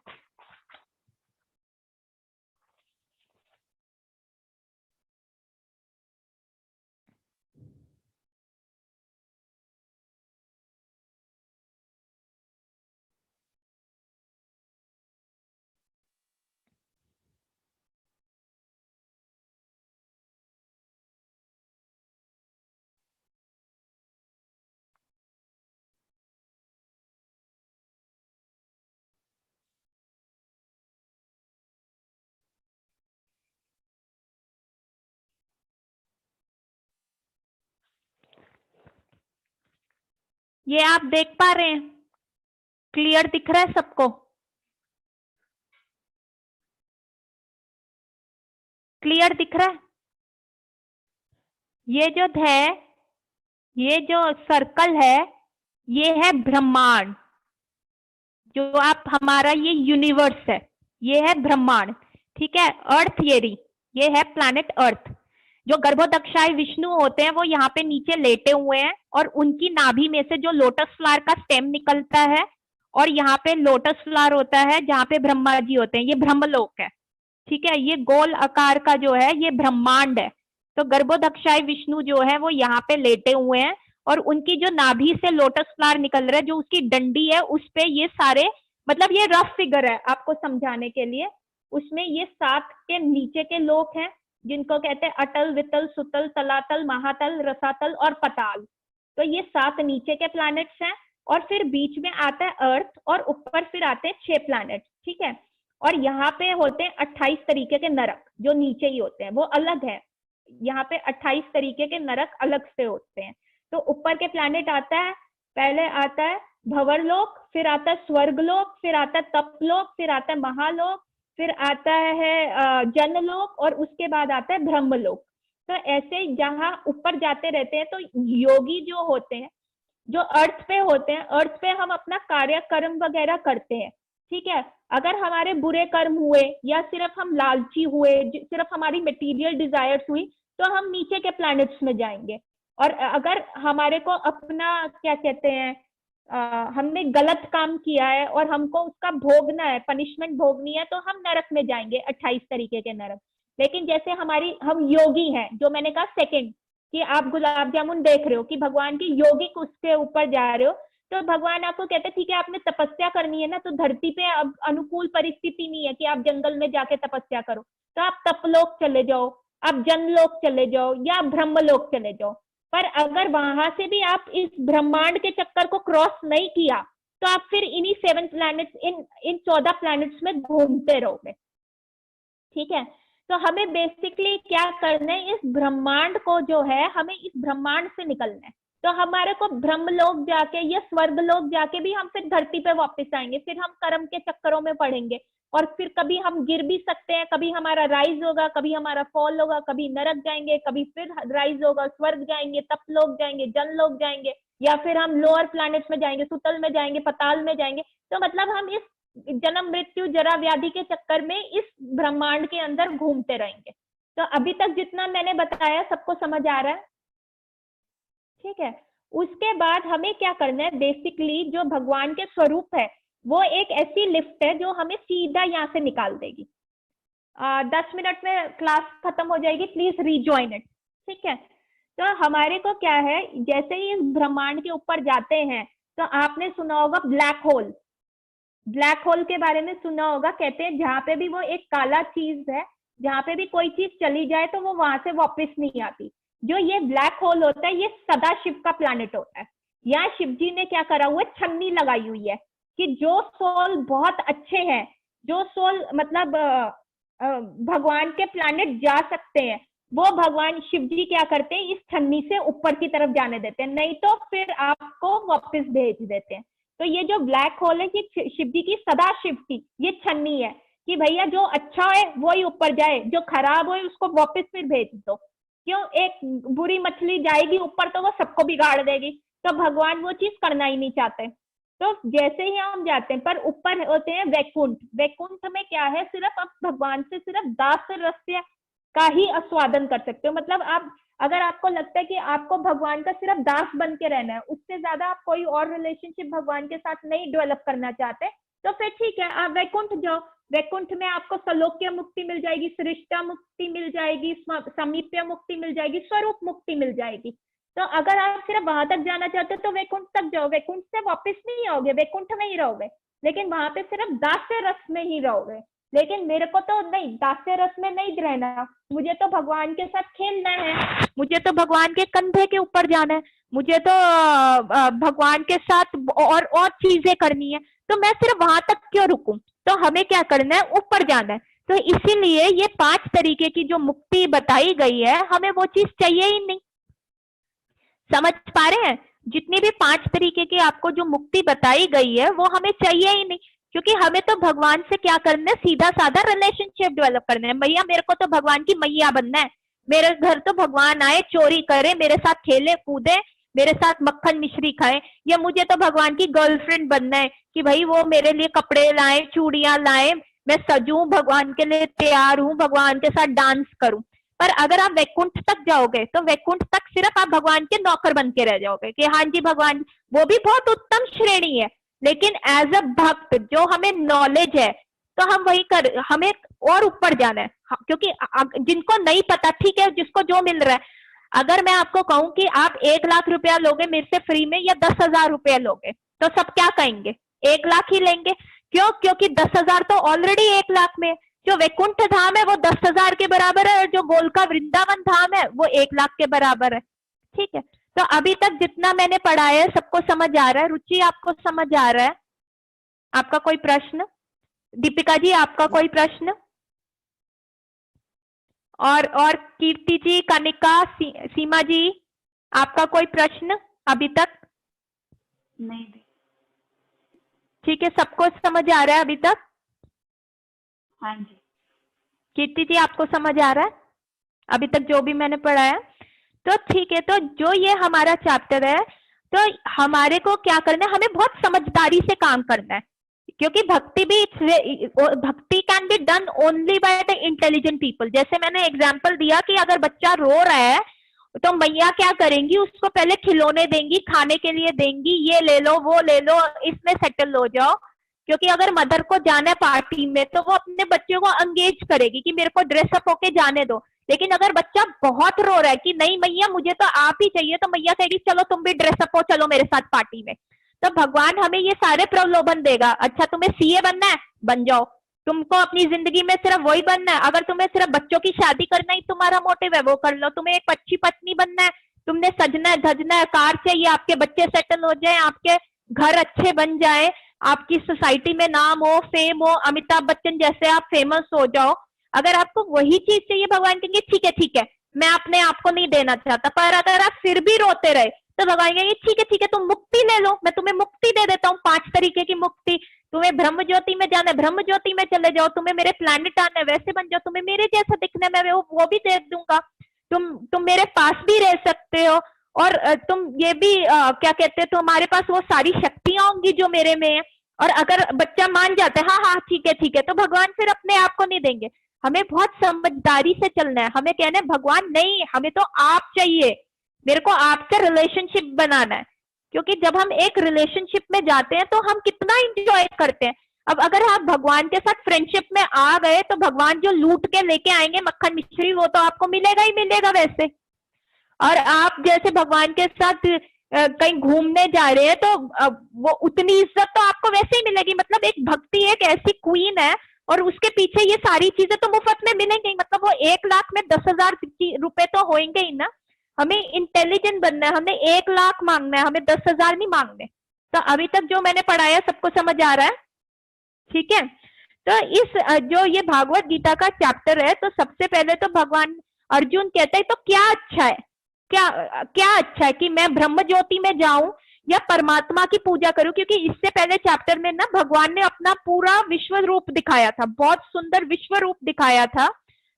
ये आप देख पा रहे हैं? क्लियर दिख रहा है सबको? क्लियर दिख रहा है? ये जो है, ये जो सर्कल है, ये है ब्रह्मांड। जो आप हमारा ये यूनिवर्स है, ये है ब्रह्मांड, ठीक है। अर्थ ये है प्लैनेट अर्थ। जो गर्भोदक्षाय विष्णु होते हैं वो यहाँ पे नीचे लेटे हुए हैं और उनकी नाभि में से जो लोटस फ्लावर का स्टेम निकलता है और यहाँ पे लोटस फ्लावर होता है जहाँ पे ब्रह्मा जी होते हैं, ये ब्रह्मलोक है, ठीक है। ये गोल आकार का जो है ये ब्रह्मांड है। तो गर्भोदक्षाय विष्णु जो है वो यहाँ पे लेटे हुए हैं और उनकी जो नाभि से लोटस फ्लावर निकल रहा है, जो उसकी डंडी है उस पे ये सारे, मतलब ये रफ फिगर है आपको समझाने के लिए। उसमें ये 7 के नीचे के लोक हैं जिनको कहते हैं अटल, वितल, सुतल, तलातल, महातल, रसातल और पताल। तो ये 7 नीचे के प्लैनेट्स हैं और फिर बीच में आता है अर्थ और ऊपर फिर आते हैं 6 प्लैनेट, ठीक है। और यहाँ पे होते हैं 28 तरीके के नरक, जो नीचे ही होते हैं, वो अलग है। यहाँ पे 28 तरीके के नरक अलग से होते हैं। तो ऊपर के प्लैनेट आता है, पहले आता है भंवरलोक, फिर आता है स्वर्गलोक, फिर आता है तपलोक, फिर आता है महालोक, फिर आता है जनलोक और उसके बाद आता है ब्रह्मलोक। तो ऐसे जहां ऊपर जाते रहते हैं, तो योगी जो होते हैं, जो अर्थ पे होते हैं, अर्थ पे हम अपना कार्य कर्म वगैरह करते हैं, ठीक है। अगर हमारे बुरे कर्म हुए या सिर्फ हम लालची हुए, सिर्फ हमारी मटेरियल डिजायर्स हुई, तो हम नीचे के प्लैनेट्स में जाएंगे। और अगर हमारे को अपना क्या कहते हैं हमने गलत काम किया है और हमको उसका भोगना है, पनिशमेंट भोगनी है, तो हम नरक में जाएंगे, 28 तरीके के नरक। लेकिन जैसे हम योगी हैं, जो मैंने कहा सेकंड, कि आप गुलाब जामुन देख रहे हो कि भगवान की योगिक उसके ऊपर जा रहे हो, तो भगवान आपको कहते हैं ठीक है आपने तपस्या करनी है ना, तो धरती पे अब अनुकूल परिस्थिति नहीं है कि आप जंगल में जाके तपस्या करो, तो आप तपलोक चले जाओ, आप जनलोक चले जाओ या ब्रह्मलोक चले जाओ। पर अगर वहां से भी आप इस ब्रह्मांड के चक्कर को क्रॉस नहीं किया, तो आप फिर इन्हीं 7 प्लैनेट्स, इन 14 प्लैनेट्स में घूमते रहोगे। ठीक है, तो हमें बेसिकली क्या करना है, इस ब्रह्मांड को जो है, हमें इस ब्रह्मांड से निकलना है। तो हमारे को ब्रह्मलोक जाके या स्वर्गलोक जाके भी हम फिर धरती पे वापस आएंगे, फिर हम कर्म के चक्करों में पड़ेंगे, और फिर कभी हम गिर भी सकते हैं, कभी हमारा राइज होगा, कभी हमारा फॉल होगा, कभी नरक जाएंगे, कभी फिर राइज होगा, स्वर्ग जाएंगे, तपलोक जाएंगे, जनलोक जाएंगे, या फिर हम लोअर प्लैनेट्स में जाएंगे, सुतल में जाएंगे, पताल में जाएंगे। तो मतलब हम इस जन्म मृत्यु जरा व्याधि के चक्कर में इस ब्रह्मांड के अंदर घूमते रहेंगे। तो अभी तक जितना मैंने बताया सबको समझ आ रहा है? ठीक है, उसके बाद हमें क्या करना है, बेसिकली जो भगवान के स्वरूप है वो एक ऐसी लिफ्ट है जो हमें सीधा यहाँ से निकाल देगी। 10 मिनट में क्लास खत्म हो जाएगी, प्लीज रीजॉइन इट। ठीक है, तो हमारे को क्या है, जैसे ही इस ब्रह्मांड के ऊपर जाते हैं तो आपने सुना होगा ब्लैक होल, ब्लैक होल के बारे में सुना होगा। कहते हैं जहां पे भी वो एक काला चीज है, जहां पे भी कोई चीज चली जाए तो वो वहां से वापस नहीं आती। जो ये ब्लैक होल होता है, ये सदाशिव का प्लैनेट होता है। यहाँ शिव जी ने क्या करा हुआ है, छन्नी लगाई हुई है कि जो सोल बहुत अच्छे हैं, जो सोल मतलब भगवान के प्लैनेट जा सकते हैं, वो भगवान शिव जी क्या करते हैं, इस छन्नी से ऊपर की तरफ जाने देते हैं, नहीं तो फिर आपको वापस भेज देते हैं। तो ये जो ब्लैक होल है, ये शिव जी की, सदाशिव की ये छन्नी है कि भैया जो अच्छा है वो ही ऊपर जाए, जो खराब हो उसको वापस फिर भेज दो। क्यों, एक बुरी मछली जाएगी ऊपर तो वो सबको बिगाड़ देगी, तो भगवान वो चीज करना ही नहीं चाहते। तो जैसे ही हम जाते हैं, पर ऊपर होते हैं वैकुंठ। वैकुंठ में क्या है, सिर्फ आप भगवान से सिर्फ दास रस्य का ही आस्वादन कर सकते हो। मतलब आप, अगर आपको लगता है कि आपको भगवान का सिर्फ दास बन के रहना है, उससे ज्यादा आप कोई और रिलेशनशिप भगवान के साथ नहीं डेवलप करना चाहते, तो फिर ठीक है, आप वैकुंठ जाओ। वैकुंठ में आपको सलोक्य मुक्ति मिल जाएगी, सृष्टा मुक्ति मिल जाएगी, समीप्य मुक्ति मिल जाएगी, स्वरूप मुक्ति मिल जाएगी। तो अगर आप सिर्फ वहां तक जाना चाहते हो तो वैकुंठ तक जाओ, वैकुंठ से वापस नहीं आओगे, वैकुंठ में ही रहोगे, लेकिन वहां पे सिर्फ दास्य रस में ही रहोगे। लेकिन मेरे को तो नहीं, दास्य रस में नहीं रहना, मुझे तो भगवान के साथ खेलना है, मुझे तो भगवान के कंधे के ऊपर जाना है, मुझे तो भगवान के साथ और चीजें करनी है, तो मैं सिर्फ वहां तक क्यों रुकूं? तो हमें क्या करना है, ऊपर जाना है। तो इसीलिए ये 5 तरीके की जो मुक्ति बताई गई है, हमें वो चीज चाहिए ही नहीं। समझ पा रहे हैं? जितनी भी 5 तरीके की आपको जो मुक्ति बताई गई है वो हमें चाहिए ही नहीं, क्योंकि हमें तो भगवान से क्या करना है, सीधा साधा रिलेशनशिप डेवलप करना है। भैया मेरे को तो भगवान की मैया बनना है, मेरे घर तो भगवान आए, चोरी करे, मेरे साथ खेले कूदे, मेरे साथ मक्खन मिश्री खाए, या मुझे तो भगवान की गर्लफ्रेंड बनना है कि भाई वो मेरे लिए कपड़े लाए, चूड़ियां लाए, मैं सजूं, भगवान के लिए तैयार हूं, भगवान के साथ डांस करूं। पर अगर आप वैकुंठ तक जाओगे तो वैकुंठ तक सिर्फ आप भगवान के नौकर बन के रह जाओगे कि हाँ जी भगवान, वो भी बहुत उत्तम श्रेणी है, लेकिन एज अ भक्त जो हमें नॉलेज है तो हम वही कर, हमें और ऊपर जाना है। क्योंकि जिनको नहीं पता, ठीक है, जिसको जो मिल रहा है, अगर मैं आपको कहूं कि आप 1 लाख रुपया लोगे मेरे से फ्री में या 10,000 रुपया लोगे, तो सब क्या कहेंगे, 1 लाख ही लेंगे। क्यों? क्योंकि 10,000 तो ऑलरेडी 1 लाख में, जो वैकुंठ धाम है वो 10,000 के बराबर है, और जो गोलका वृंदावन धाम है वो 1 लाख के बराबर है। ठीक है, तो अभी तक जितना मैंने पढ़ाया है सबको समझ आ रहा है? रुचि आपको समझ आ रहा है? आपका कोई प्रश्न? दीपिका जी आपका कोई प्रश्न? और कीर्ति जी, कनिका, सीमा जी, आपका कोई प्रश्न अभी तक? नहीं। ठीक है, सबको समझ आ रहा है अभी तक? हाँ जी। कीर्ति जी आपको समझ आ रहा है अभी तक जो भी मैंने पढ़ाया? तो ठीक है, तो जो ये हमारा चैप्टर है, तो हमारे को क्या करना है, हमें बहुत समझदारी से काम करना है, क्योंकि भक्ति can be done only by the intelligent people. जैसे मैंने एग्जांपल दिया कि अगर बच्चा रो रहा है, तो मैया क्या करेंगी, उसको पहले खिलौने देंगी, खाने के लिए देंगी, ये ले लो वो ले लो, इसमें सेटल हो जाओ। क्योंकि अगर मदर को जाना है पार्टी में तो वो अपने बच्चों को एंगेज करेगी कि मेरे को ड्रेसअप होके जाने दो। लेकिन अगर बच्चा बहुत रो रहा है कि नहीं मैया मुझे तो आप ही चाहिए, तो मैया कहेगी चलो तुम भी ड्रेसअप हो, चलो मेरे साथ पार्टी में। तो भगवान हमें ये सारे प्रलोभन देगा। अच्छा तुम्हें सीए बनना है, बन जाओ। तुमको अपनी जिंदगी में सिर्फ वही बनना है, अगर तुम्हें सिर्फ बच्चों की शादी करना ही तुम्हारा मोटिव है, वो कर लो। तुम्हें एक अच्छी पत्नी बनना है, तुमने सजना है धजना है, कार चाहिए, आपके बच्चे सेटल हो जाए, आपके घर अच्छे बन जाए, आपकी सोसाइटी में नाम हो, फेम हो, अमिताभ बच्चन जैसे आप फेमस हो जाओ। अगर आपको वही चीज चाहिए, भगवान कहेंगे ठीक है मैं अपने आप को नहीं देना चाहता। पर अगर आप फिर भी रोते रहे तो भगवान कहेंगे ठीक है तुम मुक्ति ले लो, मैं तुम्हें मुक्ति दे देता हूँ, 5 तरीके की मुक्ति। तुम्हें ब्रह्म ज्योति में जाना है, ब्रह्म ज्योति में चले जाओ। तुम्हें मेरे प्लैनेट आना है, वैसे बन जाओ। तुम्हें मेरे जैसा दिखने में वो भी दे दूंगा। तुम मेरे पास भी रह सकते हो, और तुम ये भी क्या कहते हैं, तुम्हारे पास वो सारी शक्तियां होंगी जो मेरे में है। और अगर बच्चा मान जाता है हाँ ठीक है, तो भगवान फिर अपने आप को नहीं देंगे। हमें बहुत समझदारी से चलना है। हमें कहना है भगवान नहीं, हमें तो आप चाहिए, मेरे को आपसे रिलेशनशिप बनाना है। क्योंकि जब हम एक रिलेशनशिप में जाते हैं तो हम कितना एंजॉय करते हैं। अब अगर आप भगवान के साथ फ्रेंडशिप में आ गए तो भगवान जो लूट के लेके आएंगे मक्खन मिश्री, वो तो आपको मिलेगा ही मिलेगा वैसे। और आप जैसे भगवान के साथ कहीं घूमने जा रहे हैं तो वो उतनी इज्जत तो आपको वैसे ही मिलेगी। मतलब एक भक्ति एक ऐसी क्वीन है और उसके पीछे ये सारी चीजें तो मुफ्त में मिलेंगी। मतलब वो 1 लाख में 10,000 रुपए तो होंगे ही ना। हमें इंटेलिजेंट बनना है, हमें 1 लाख मांगना है, हमें 10,000 नहीं मांगने। तो अभी तक जो मैंने पढ़ाया सबको समझ आ रहा है? ठीक है। तो इस जो ये भागवत गीता का चैप्टर है, तो सबसे पहले तो भगवान अर्जुन कहते हैं तो क्या अच्छा है, क्या अच्छा है कि मैं ब्रह्म ज्योति में जाऊं या परमात्मा की पूजा करूं। क्योंकि इससे पहले चैप्टर में ना भगवान ने अपना पूरा विश्व रूप दिखाया था, बहुत सुंदर विश्व रूप दिखाया था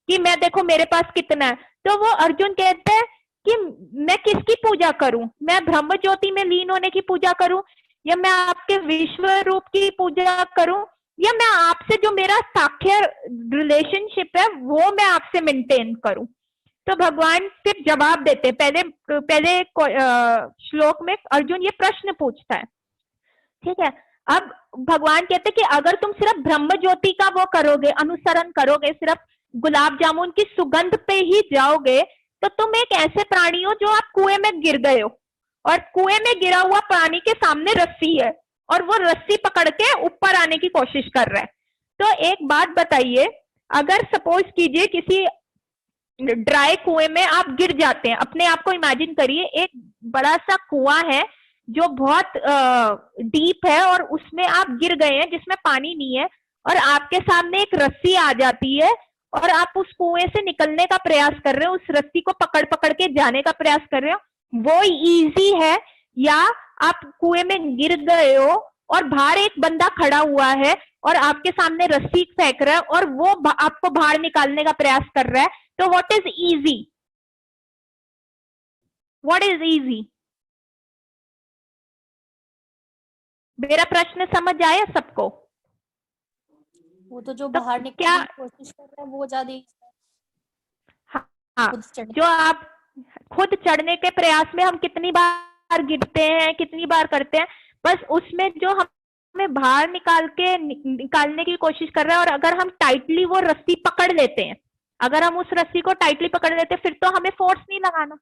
कि मैं देखो मेरे पास कितना है। तो वो अर्जुन कहते हैं कि मैं किसकी पूजा करूं, मैं ब्रह्म ज्योति में लीन होने की पूजा करूं, या मैं आपके विश्व रूप की पूजा करूं, या मैं आपसे जो मेरा साख्य रिलेशनशिप है वो मैं आपसे मेंटेन करूं। तो भगवान फिर जवाब देते। पहले श्लोक में अर्जुन ये प्रश्न पूछता है, ठीक है। अब भगवान कहते कि अगर तुम सिर्फ ब्रह्म ज्योति का वो करोगे, अनुसरण करोगे, सिर्फ गुलाब जामुन की सुगंध पे ही जाओगे, तो तुम एक ऐसे प्राणी हो जो आप कुएं में गिर गए हो, और कुएं में गिरा हुआ प्राणी के सामने रस्सी है और वो रस्सी पकड़ के ऊपर आने की कोशिश कर रहा है। तो एक बात बताइए, अगर सपोज कीजिए किसी ड्राई कुएं में आप गिर जाते हैं, अपने आप को इमेजिन करिए एक बड़ा सा कुआं है जो बहुत डीप है और उसमें आप गिर गए हैं जिसमें पानी नहीं है, और आपके सामने एक रस्सी आ जाती है और आप उस कुएं से निकलने का प्रयास कर रहे हो, उस रस्सी को पकड़ पकड़ के जाने का प्रयास कर रहे हो, वो इजी है? या आप कुएं में गिर गए हो और बाहर एक बंदा खड़ा हुआ है और आपके सामने रस्सी फेंक रहा है और वो आपको बाहर निकालने का प्रयास कर रहा है, तो what is easy? What is easy? मेरा प्रश्न समझ आया सबको? वो तो जो तो बाहर निकलने क्या की कोशिश कर रहा है वो ज्यादा हाँ, खुद चढ़ने जो आप खुद चढ़ने के प्रयास में हम कितनी बार गिरते हैं, कितनी बार करते हैं, बस उसमें जो हमें बाहर निकालने की कोशिश कर रहा है, और अगर हम टाइटली वो रस्सी पकड़ लेते हैं, अगर हम उस रस्सी को टाइटली पकड़ लेते हैं, फिर तो हमें फोर्स नहीं लगाना।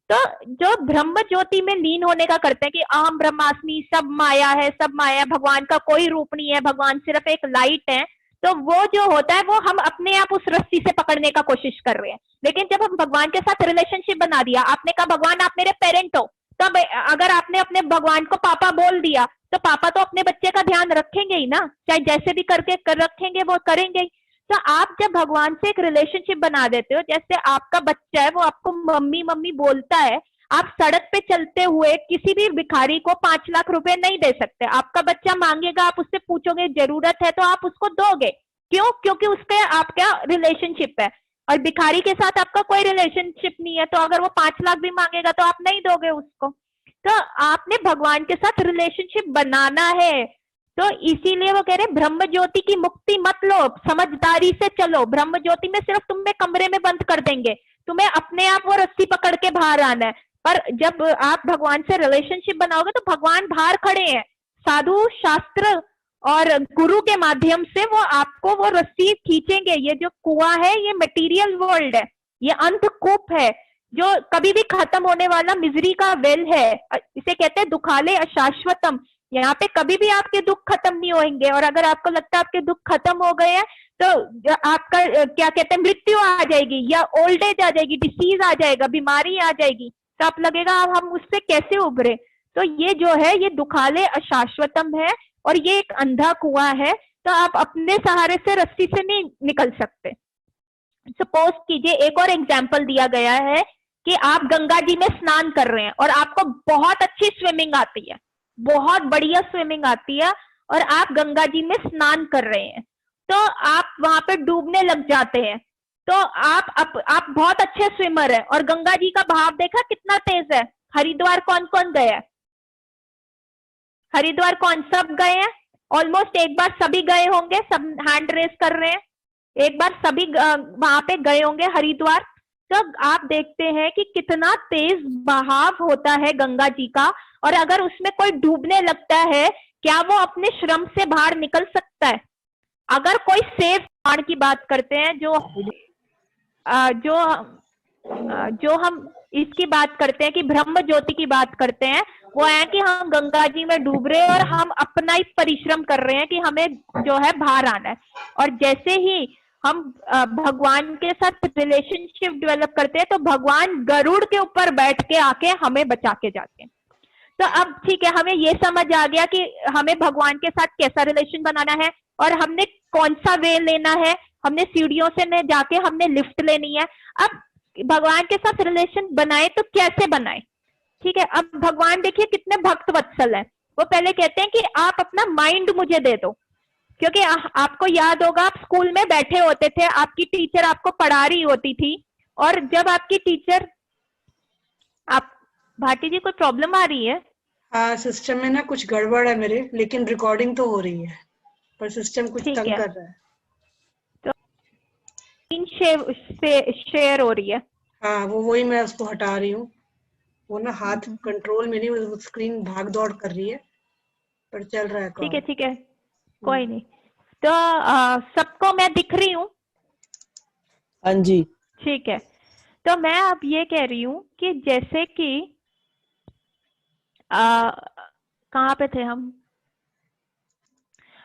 तो जो ब्रह्म ज्योति में लीन होने का करते हैं कि अहम ब्रह्मास्मि, सब माया है, सब माया, भगवान का कोई रूप नहीं है, भगवान सिर्फ एक लाइट है, तो वो जो होता है वो हम अपने आप उस रस्सी से पकड़ने का कोशिश कर रहे हैं। लेकिन जब हम भगवान के साथ रिलेशनशिप बना दिया, आपने कहा भगवान आप मेरे पेरेंट हो, तब अगर आपने अपने भगवान को पापा बोल दिया तो पापा तो अपने बच्चे का ध्यान रखेंगे ही ना, चाहे जैसे भी करके रखेंगे वो करेंगे ही। तो आप जब भगवान से एक रिलेशनशिप बना देते हो, जैसे आपका बच्चा है वो आपको मम्मी मम्मी बोलता है, आप सड़क पे चलते हुए किसी भी भिखारी को 5 लाख रुपए नहीं दे सकते। आपका बच्चा मांगेगा, आप उससे पूछोगे जरूरत है तो आप उसको दोगे। क्यों? क्योंकि उसके आपका रिलेशनशिप है, और भिखारी के साथ आपका कोई रिलेशनशिप नहीं है, तो अगर वो 5 लाख भी मांगेगा तो आप नहीं दोगे उसको। तो आपने भगवान के साथ रिलेशनशिप बनाना है, तो इसीलिए वो कह रहे ब्रह्म ज्योति की मुक्ति मत लो, समझदारी से चलो। ब्रह्म ज्योति में सिर्फ तुम्हें कमरे में बंद कर देंगे, तुम्हें अपने आप वो रस्सी पकड़ के बाहर आना है। पर जब आप भगवान से रिलेशनशिप बनाओगे तो भगवान बाहर खड़े हैं, साधु शास्त्र और गुरु के माध्यम से वो आपको वो रस्सी खींचेंगे। ये जो कुआं है ये मटेरियल वर्ल्ड है, ये अंधकूप है जो कभी भी खत्म होने वाला मिजरी का वेल है। इसे कहते हैं दुखाले अशाश्वतम। यहाँ पे कभी भी आपके दुख खत्म नहीं होंगे, और अगर आपको लगता है आपके दुख खत्म हो गए हैं तो आपका क्या कहते हैं मृत्यु आ जाएगी या ओल्ड एज आ जाएगी, डिसीज आ जाएगा, बीमारी आ जाएगी, तो आप लगेगा अब हम उससे कैसे उभरे। तो ये जो है ये दुखाले अशाश्वतम है और ये एक अंधा कुआं है, तो आप अपने सहारे से रस्सी से नहीं निकल सकते। सपोज कीजिए एक और एग्जाम्पल दिया गया है कि आप गंगा जी में स्नान कर रहे हैं और आपको बहुत अच्छी स्विमिंग आती है, बहुत बढ़िया स्विमिंग आती है, और आप गंगा जी में स्नान कर रहे हैं, तो आप वहां पे डूबने लग जाते हैं। तो आप बहुत अच्छे स्विमर है और गंगा जी का बहाव देखा कितना तेज है। हरिद्वार कौन कौन गया है? हरिद्वार कौन सब गए हैं? ऑलमोस्ट एक बार सभी गए होंगे, सब हैंड रेस कर रहे हैं, एक बार सभी वहां पे गए होंगे हरिद्वार। तो आप देखते हैं कि कितना तेज बहाव होता है गंगा जी का, और अगर उसमें कोई डूबने लगता है क्या वो अपने श्रम से बाहर निकल सकता है? अगर कोई सेफ बाढ़ की बात करते हैं, जो हम इसकी बात करते हैं कि ब्रह्म ज्योति की बात करते हैं, वो है कि हम गंगा जी में डूब रहे हैं और हम अपना ही परिश्रम कर रहे हैं कि हमें जो है बाहर आना है। और जैसे ही हम भगवान के साथ रिलेशनशिप डेवलप करते हैं तो भगवान गरुड़ के ऊपर बैठ के आके हमें बचा के जाते हैं। तो अब ठीक है, हमें ये समझ आ गया कि हमें भगवान के साथ कैसा रिलेशन बनाना है और हमने कौन सा वे लेना है। हमने सीढ़ियों से न जाके हमने लिफ्ट लेनी है। अब भगवान के साथ रिलेशन बनाए तो कैसे बनाए? ठीक है, अब भगवान देखिए कितने भक्त वत्सल हैं। वो पहले कहते हैं कि आप अपना माइंड मुझे दे दो, क्योंकि आपको याद होगा आप स्कूल में बैठे होते थे, आपकी टीचर आपको पढ़ा रही होती थी, और जब आपकी टीचर भाटी जी कोई प्रॉब्लम आ रही है? हाँ, सिस्टम में ना कुछ गड़बड़ है मेरे, लेकिन रिकॉर्डिंग तो हो रही है, पर सिस्टम कुछ तंग कर रहा है। शेयर हो रही है। हाँ, वही मैं उसको हटा रही हूँ। वो ना हाथ कंट्रोल में नहीं, वो स्क्रीन भाग दौड़ कर रही है, पर चल रहा है। ठीक है ठीक है, कोई नहीं। तो सबको मैं दिख रही हूँ? हाँ जी, ठीक है। तो मैं अब ये कह रही हूँ कि जैसे कि कहाँ पे थे हम?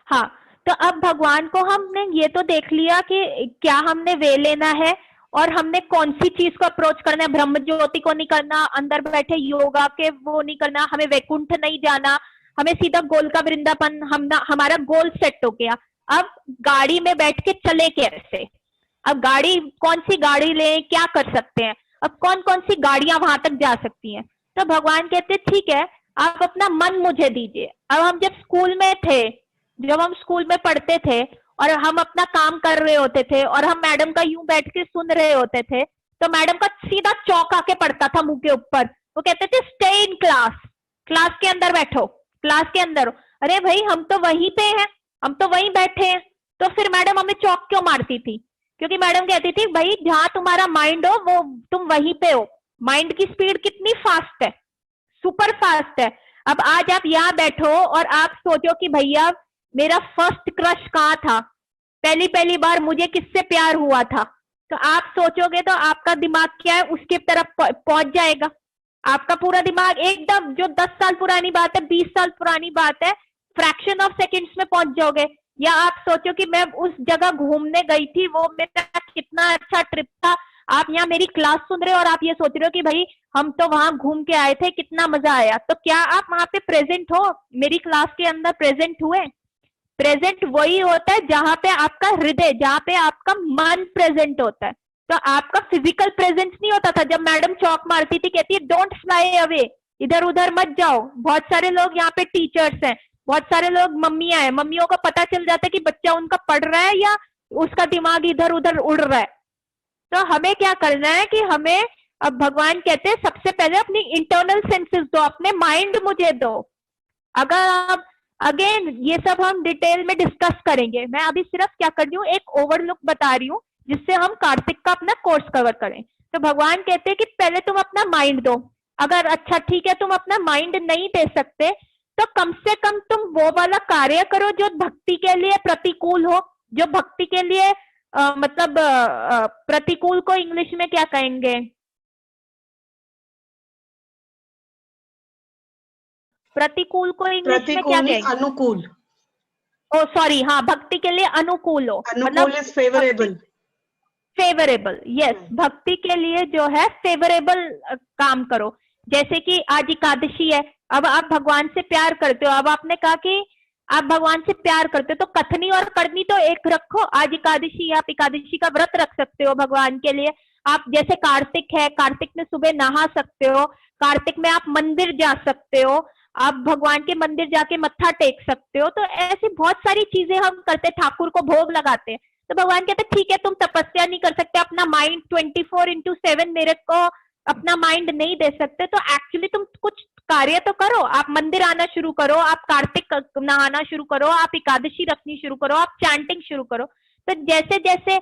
हाँ, तो अब भगवान को हमने ये तो देख लिया कि क्या हमने वे लेना है और हमने कौन सी चीज को अप्रोच करना है। ब्रह्म ज्योति को नहीं करना, अंदर बैठे योगा के वो नहीं करना, हमें वैकुंठ नहीं जाना, हमें सीधा गोल का वृंदावन। हमारा गोल सेट हो गया। अब गाड़ी में बैठ के चले कैसे? अब गाड़ी कौन सी गाड़ी लें, क्या कर सकते हैं? अब कौन कौन सी गाड़ियां वहां तक जा सकती हैं? तो भगवान कहते ठीक है, आप अपना मन मुझे दीजिए। अब हम जब हम स्कूल में पढ़ते थे और हम अपना काम कर रहे होते थे और हम मैडम का यूं बैठ के सुन रहे होते थे, तो मैडम का सीधा चौक आके पड़ता था मुंह के ऊपर। वो कहते थे स्टे इन क्लास, क्लास के अंदर बैठो, क्लास के अंदर। अरे भाई, हम तो वहीं पे हैं, हम तो वहीं बैठे हैं। तो फिर मैडम हमें चौक क्यों मारती थी? क्योंकि मैडम कहती थी भाई जहां तुम्हारा माइंड हो वो तुम वहीं पे हो। माइंड की स्पीड कितनी फास्ट है, सुपर फास्ट है। अब आज आप यहाँ बैठो और आप सोचो कि भैया मेरा फर्स्ट क्रश कहाँ था, पहली बार मुझे किससे प्यार हुआ था, तो आप सोचोगे तो आपका दिमाग क्या है उसके तरफ पहुंच जाएगा। आपका पूरा दिमाग एकदम, जो 10 साल पुरानी बात है, 20 साल पुरानी बात है, फ्रैक्शन ऑफ सेकंड्स में पहुंच जाओगे। या आप सोचो कि मैं उस जगह घूमने गई थी, वो मेरा कितना अच्छा ट्रिप था। आप यहाँ मेरी क्लास सुन रहे हो और आप ये सोच रहे हो कि भाई हम तो वहां घूम के आए थे, कितना मजा आया। तो क्या आप वहां पे प्रेजेंट हो? मेरी क्लास के अंदर प्रेजेंट हुए? प्रेजेंट वही होता है जहां पे आपका हृदय, जहां पे आपका मन प्रेजेंट होता है। तो आपका फिजिकल प्रेजेंस नहीं होता था। जब मैडम चौक मारती थी, कहती है डोंट फ्लाई अवे, इधर उधर मत जाओ। बहुत सारे लोग यहाँ पे टीचर्स हैं, बहुत सारे लोग मम्मियां हैं, मम्मियों को पता चल जाता है कि बच्चा उनका पढ़ रहा है या उसका दिमाग इधर उधर उड़ रहा है। तो हमें क्या करना है कि हमें, अब भगवान कहते हैं सबसे पहले अपनी इंटरनल सेंसेस दो, अपने माइंड मुझे दो। अगर आप अगेन ये सब हम डिटेल में डिस्कस करेंगे, मैं अभी सिर्फ क्या कर रही हूँ, एक ओवरलुक बता रही हूँ जिससे हम कार्तिक का अपना कोर्स कवर करें। तो भगवान कहते हैं कि पहले तुम अपना माइंड दो। अगर अच्छा ठीक है तुम अपना माइंड नहीं दे सकते तो कम से कम तुम वो वाला कार्य करो जो भक्ति के लिए प्रतिकूल हो, जो भक्ति के लिए मतलब प्रतिकूल को इंग्लिश में क्या कहेंगे? प्रतिकूल को इंग्लिश में क्या कहेंगे? अनुकूल। ओ सॉरी, हाँ, भक्ति के लिए अनुकूल हो, अनुकूल इज फेवरेबल। फेवरेबल, यस, भक्ति के लिए जो है फेवरेबल काम करो। जैसे कि आज एकादशी है, अब आप भगवान से प्यार करते हो, अब आपने कहा कि आप भगवान से प्यार करते हो तो कथनी और करनी तो एक रखो। आज एकादशी है, आप एकादशी का व्रत रख सकते हो भगवान के लिए। आप जैसे कार्तिक है, कार्तिक में सुबह नहा सकते हो, कार्तिक में आप मंदिर जा सकते हो, आप भगवान के मंदिर जाके मत्था टेक सकते हो। तो ऐसी बहुत सारी चीजें हम करते, ठाकुर को भोग लगाते हैं। तो भगवान कहते ठीक है तुम तपस्या नहीं कर सकते, अपना माइंड 24/7 मेरे को अपना माइंड नहीं दे सकते, तो एक्चुअली तुम कुछ कार्य तो करो। आप मंदिर आना शुरू करो, आप कार्तिक नहाना शुरू करो, आप एकादशी रखनी शुरू करो, आप चैंटिंग शुरू करो। तो जैसे जैसे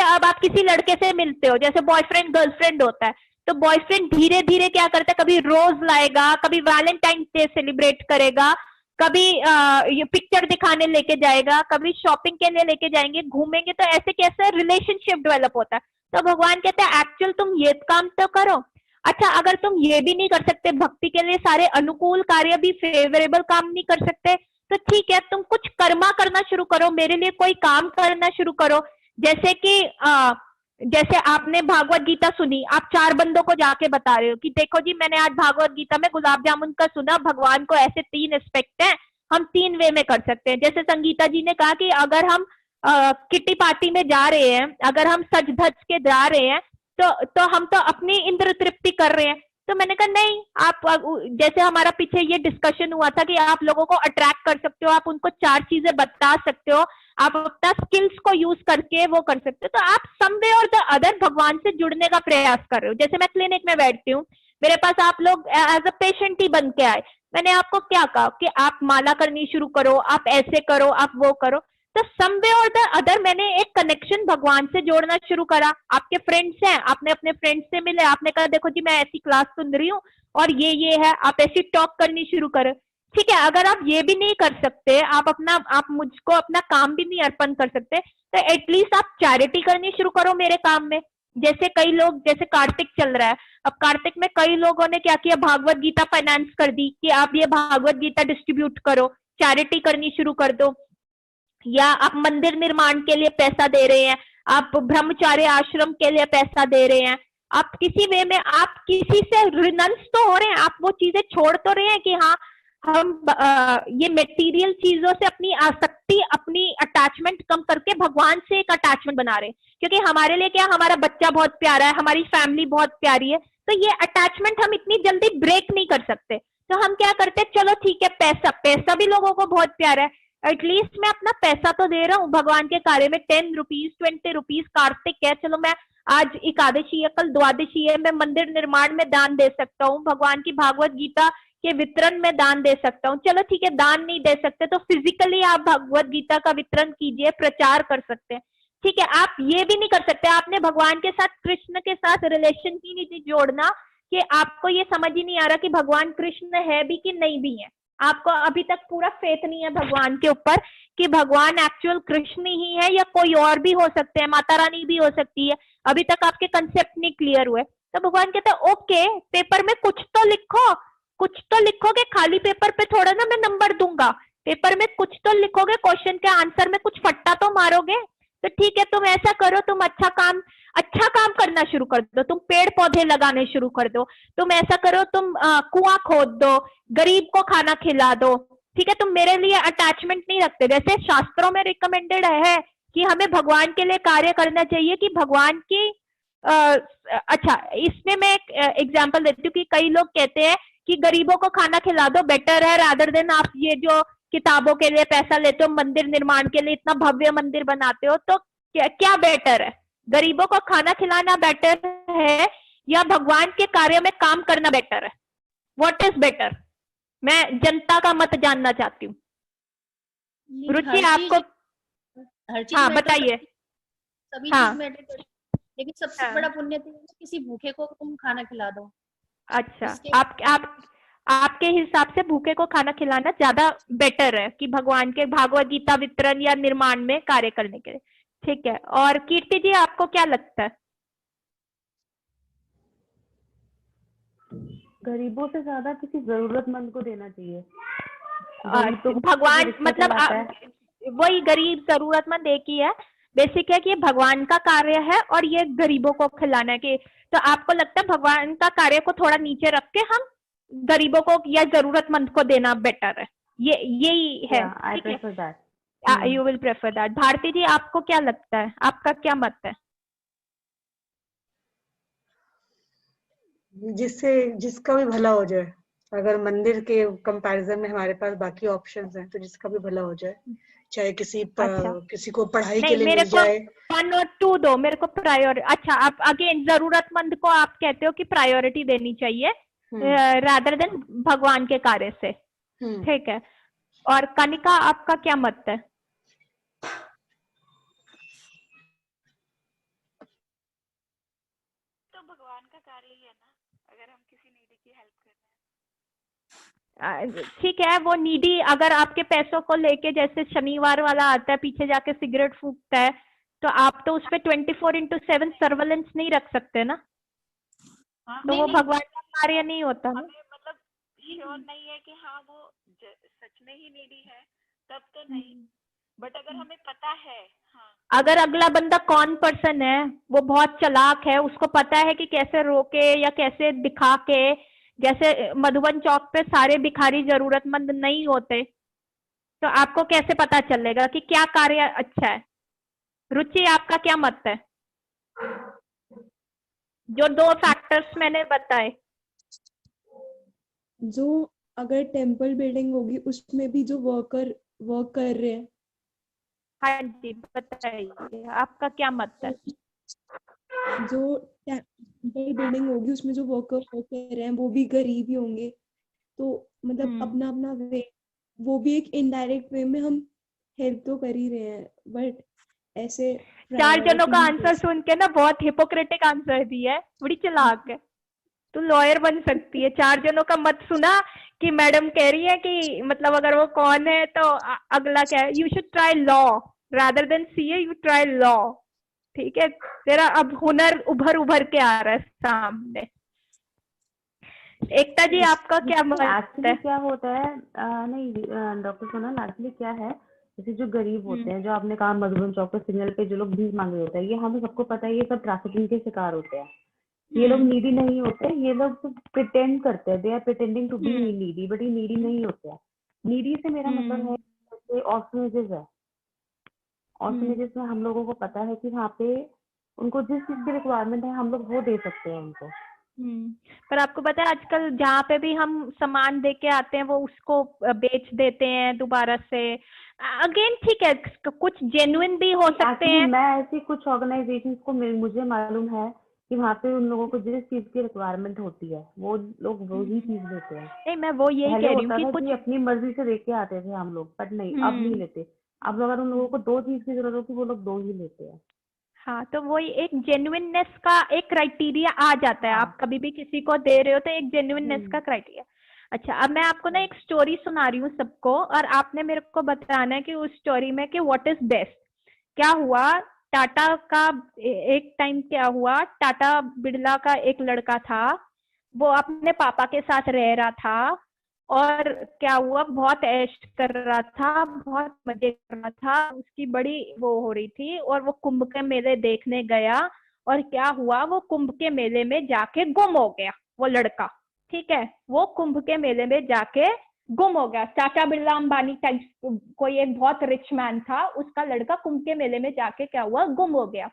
अब आप किसी लड़के से मिलते हो, जैसे बॉयफ्रेंड गर्लफ्रेंड होता है, तो बॉयफ्रेंड धीरे धीरे क्या करता है, कभी रोज लाएगा, कभी वैलेंटाइन डे सेलिब्रेट करेगा, कभी ये पिक्चर दिखाने लेके जाएगा, कभी शॉपिंग के लिए लेके जाएंगे, घूमेंगे। तो ऐसे कैसे रिलेशनशिप डेवलप होता है। तो भगवान कहते हैं एक्चुअल तुम ये काम तो करो। अच्छा, अगर तुम ये भी नहीं कर सकते, भक्ति के लिए सारे अनुकूल कार्य भी फेवरेबल काम नहीं कर सकते, तो ठीक है तुम कुछ कर्मा करना शुरू करो, मेरे लिए कोई काम करना शुरू करो। जैसे कि जैसे आपने भागवत गीता सुनी, आप 4 बंदों को जाके बता रहे हो कि देखो जी मैंने आज भागवत गीता में गुलाब जामुन का सुना, भगवान को ऐसे 3 एस्पेक्ट हैं, हम 3 वे में कर सकते हैं। जैसे संगीता जी ने कहा कि अगर हम किटी पार्टी में जा रहे हैं, अगर हम सज धज के जा रहे हैं तो हम तो अपनी इंद्र तृप्ति कर रहे हैं। तो मैंने कहा नहीं, आप जैसे हमारा पीछे ये डिस्कशन हुआ था कि आप लोगों को अट्रैक्ट कर सकते हो, आप उनको 4 चीजें बता सकते हो, आप अपना स्किल्स को यूज करके वो कर सकते हो। तो आप समवे और द अदर भगवान से जुड़ने का प्रयास कर रहे हो। जैसे मैं क्लिनिक में बैठती हूँ, मेरे पास आप लोग एज अ पेशेंट ही बन के आए, मैंने आपको क्या कहा कि आप माला करनी शुरू करो, आप ऐसे करो, आप वो करो। तो समवे और द अदर मैंने एक कनेक्शन भगवान से जोड़ना शुरू करा। आपके फ्रेंड्स हैं, आपने अपने फ्रेंड्स से मिले, आपने कहा देखो जी मैं ऐसी क्लास सुन रही हूँ और ये है, आप ऐसी टॉक करनी शुरू करो। ठीक है, अगर आप ये भी नहीं कर सकते, आप मुझको अपना काम भी नहीं अर्पण कर सकते, तो एटलीस्ट आप चैरिटी करनी शुरू करो मेरे काम में। जैसे कई लोग, जैसे कार्तिक चल रहा है, अब कार्तिक में कई लोगों ने क्या किया, भागवत गीता फाइनेंस कर दी कि आप ये भागवत गीता डिस्ट्रीब्यूट करो, चैरिटी करनी शुरू कर दो। या आप मंदिर निर्माण के लिए पैसा दे रहे हैं, आप ब्रह्मचार्य आश्रम के लिए पैसा दे रहे हैं, आप किसी वे में आप किसी से रिनंस तो हो रहे हैं, आप वो चीजें छोड़ तो रहे हैं कि हाँ हम ये मटेरियल चीजों से अपनी आसक्ति, अपनी अटैचमेंट कम करके भगवान से एक अटैचमेंट बना रहे हैं। क्योंकि हमारे लिए क्या, हमारा बच्चा बहुत प्यारा है, हमारी फैमिली बहुत प्यारी है, तो ये अटैचमेंट हम इतनी जल्दी ब्रेक नहीं कर सकते। तो हम क्या करते हैं, चलो ठीक है, पैसा भी लोगों को बहुत प्यारा है, एटलीस्ट मैं अपना पैसा तो दे रहा हूँ भगवान के कार्य में, 10 रुपीज 20 रुपीज, कार्तिक है, चलो मैं आज एकादशी है, कल द्वादशी है, मैं मंदिर निर्माण में दान दे सकता हूँ, भगवान की भागवत गीता के वितरण में दान दे सकता हूँ। चलो ठीक है, दान नहीं दे सकते तो फिजिकली आप भगवत गीता का वितरण कीजिए, प्रचार कर सकते हैं। ठीक है, आप ये भी नहीं कर सकते, आपने भगवान के साथ, कृष्ण के साथ रिलेशन ही नहीं जोड़ना, कि आपको ये समझ ही नहीं आ रहा कि भगवान कृष्ण है भी कि नहीं भी है। आपको अभी तक पूरा फेथ नहीं है भगवान के ऊपर कि भगवान एक्चुअल कृष्ण ही है या कोई और भी हो सकते हैं, माता रानी भी हो सकती है, अभी तक आपके कंसेप्ट नहीं क्लियर हुए। तो भगवान कहते हैं ओके, पेपर में कुछ तो लिखो, कुछ तो लिखोगे, खाली पेपर पे थोड़ा ना मैं नंबर दूंगा, पेपर में कुछ तो लिखोगे, क्वेश्चन के आंसर में कुछ फट्टा तो मारोगे। तो ठीक है, तुम ऐसा करो, तुम अच्छा काम करना शुरू कर दो, तुम पेड़ पौधे लगाने शुरू कर दो, तुम ऐसा करो, तुम कुआं खोद दो, गरीब को खाना खिला दो। ठीक है, तुम मेरे लिए अटैचमेंट नहीं रखते। वैसे शास्त्रों में रिकमेंडेड है कि हमें भगवान के लिए कार्य करना चाहिए, कि भगवान की अच्छा, इसमें मैं एक एग्जाम्पल देती हूँ कि कई लोग कहते हैं कि गरीबों को खाना खिला दो बेटर है, रादर देन आप ये जो किताबों के लिए पैसा लेते हो, मंदिर निर्माण के लिए इतना भव्य मंदिर बनाते हो, तो क्या बेटर है, गरीबों को खाना खिलाना बेटर है या भगवान के कार्य में काम करना बेटर है? What is better? मैं जनता का मत जानना चाहती हूँ। रुचि आपको, हर चीज हाँ बताइए। सभी हाँ। चीज मैटर करती है, लेकिन सबसे हाँ। बड़ा पुण्य तो ये है, किसी भूखे को तुम खाना खिला दो। अच्छा, इसके आपके हिसाब से भूखे को खाना खिलाना ज्यादा बेटर है कि भगवान के भागवत गीता वितरण या निर्माण में कार्य करने के लिए। ठीक है, और कीर्ति जी आपको क्या लगता है? गरीबों से ज्यादा किसी जरूरतमंद को देना चाहिए। भगवान मतलब वही गरीब जरूरतमंद एक ही है, बेसिक है कि ये भगवान का कार्य है और ये गरीबों को खिलाना है कि, तो आपको लगता है भगवान का कार्य को थोड़ा नीचे रख के हम गरीबों को या जरूरतमंद को देना बेटर है, यही है। ठीक है, you will prefer that. Bharati ji आपको क्या लगता है, आपका क्या मत है? जिसका भी भला हो जाए, अगर मंदिर के कंपैरिजन में हमारे पास बाकी ऑप्शंस हैं, तो जिसका भी भला हो जाए, चाहे किसी को पढ़ाई के लिए मिल जाए। 1 और 2 दो मेरे को प्रायोरिटी। अच्छा, आप अगेन जरूरतमंद को आप कहते हो कि प्रायोरिटी देनी चाहिए रादर देन भगवान के कार्य से। ठीक है, और कनिका आपका क्या मत है? तो भगवान का कार्य ही है ना, अगर हम किसी नीडी की हेल्प कर रहे हैं। ठीक है, वो नीडी अगर आपके पैसों को लेके, जैसे शनिवार वाला आता है पीछे जाके सिगरेट फूकता है, तो आप तो उस पर 24/7 सर्वेलेंस नहीं रख सकते ना। तो वो भगवान का कार्य नहीं होता ना। मतलब श्योर नहीं है कि हाँ वो सच में ही नीडी है, तब तो नहीं, बट अगर हमें पता है, हाँ, अगर अगला बंदा कौन पर्सन है, वो बहुत चालाक है, उसको पता है कि कैसे रोके या कैसे दिखा के, जैसे मधुबन चौक पे सारे भिखारी जरूरतमंद नहीं होते, तो आपको कैसे पता चलेगा कि क्या कार्य अच्छा है? रुचि आपका क्या मत है? जो 2 फैक्टर्स मैंने बताए, जो अगर टेम्पल बिल्डिंग होगी उसमें भी जो वर्क कर रहे हैं। हाँ जी बताइए, आपका क्या मत है? जो टेम्पल बिल्डिंग होगी उसमें जो वर्कर कर रहे हैं वो भी गरीब ही होंगे, तो मतलब अपना अपना वे, वो भी एक इनडायरेक्ट वे में हम हेल्प तो कर ही रहे हैं, बट ऐसे 4 जनों का आंसर सुन के ना बहुत हिपोक्रेटिक आंसर दिया है, बड़ी चालाक है, तू लॉयर बन सकती है। 4 जनों का मत सुना कि मैडम कह रही है कि मतलब अगर वो कौन है तो अगला क्या है, you should try law rather than CA, you try law. ठीक है, तेरा अब हुनर उभर के आ रहा है सामने। एकता जी आपका क्या मत है? क्या होता है, नहीं डॉक्टर सोनल, एक्चुअली क्या है, जैसे जो गरीब होते हैं, जो आपने कहा मधुबन चौक पे सिग्नल पे जो लोग भीख मांग रहे होते हैं, ये हमें सबको पता है, ये सब ट्रैफिकिंग के शिकार होते हैं। ये लोग नीडी नहीं होते, ये लोग प्रिटेंड करते हैं, they are pretending to be needy, but ये नीडी नहीं होते हैं। नीडी से मेरा मतलब है जैसे ऑर्फनेजेस है, ऑर्फनेजेस में हम लोगों को पता है कि वहाँ पे उनको जिस चीज की रिक्वायरमेंट है हम लोग वो दे सकते हैं उनको। पर आपको पता है आजकल जहाँ पे भी हम सामान दे के आते हैं वो उसको बेच देते हैं दोबारा से। अगेन ठीक है, कुछ जेन्युइन भी हो सकते हैं। मैं ऐसी कुछ ऑर्गेनाइजेशंस को मुझे मालूम है कि वहाँ पे उन लोगों को जिस चीज की रिक्वायरमेंट होती है वो लोग वही चीज देते हैं। नहीं, मैं वो यही कह रही हूँ कि कुछ अपनी मर्जी से देख के आते थे हम लोग, बट नहीं अब नहीं लेते। अब अगर उन लोगों को 2 चीज की जरूरत होती है वो लोग 2 ही लेते हैं। हाँ, तो वही एक जेन्युइननेस का एक क्राइटेरिया आ जाता है। आप कभी भी किसी को दे रहे हो तो एक जेन्युइननेस का क्राइटेरिया। अच्छा, अब मैं आपको ना एक स्टोरी सुना रही हूँ सबको, और आपने मेरे को बताना है कि उस स्टोरी में कि व्हाट इज बेस्ट। क्या हुआ, टाटा का एक टाइम क्या हुआ, टाटा बिरला का एक लड़का था, वो अपने पापा के साथ रह रहा था, और क्या हुआ, बहुत ऐश कर रहा था, बहुत मजे कर रहा था, उसकी बड़ी वो हो रही थी, और वो कुंभ के मेले देखने गया, और क्या हुआ, वो कुंभ के मेले में जाके गुम हो गया वो लड़का। ठीक है, वो कुंभ के मेले में जाके गुम हो गया। चाचा बिरला अंबानी टाइप कोई एक बहुत रिच मैन था, उसका लड़का कुंभ के मेले में जाके क्या हुआ, गुम हो गया।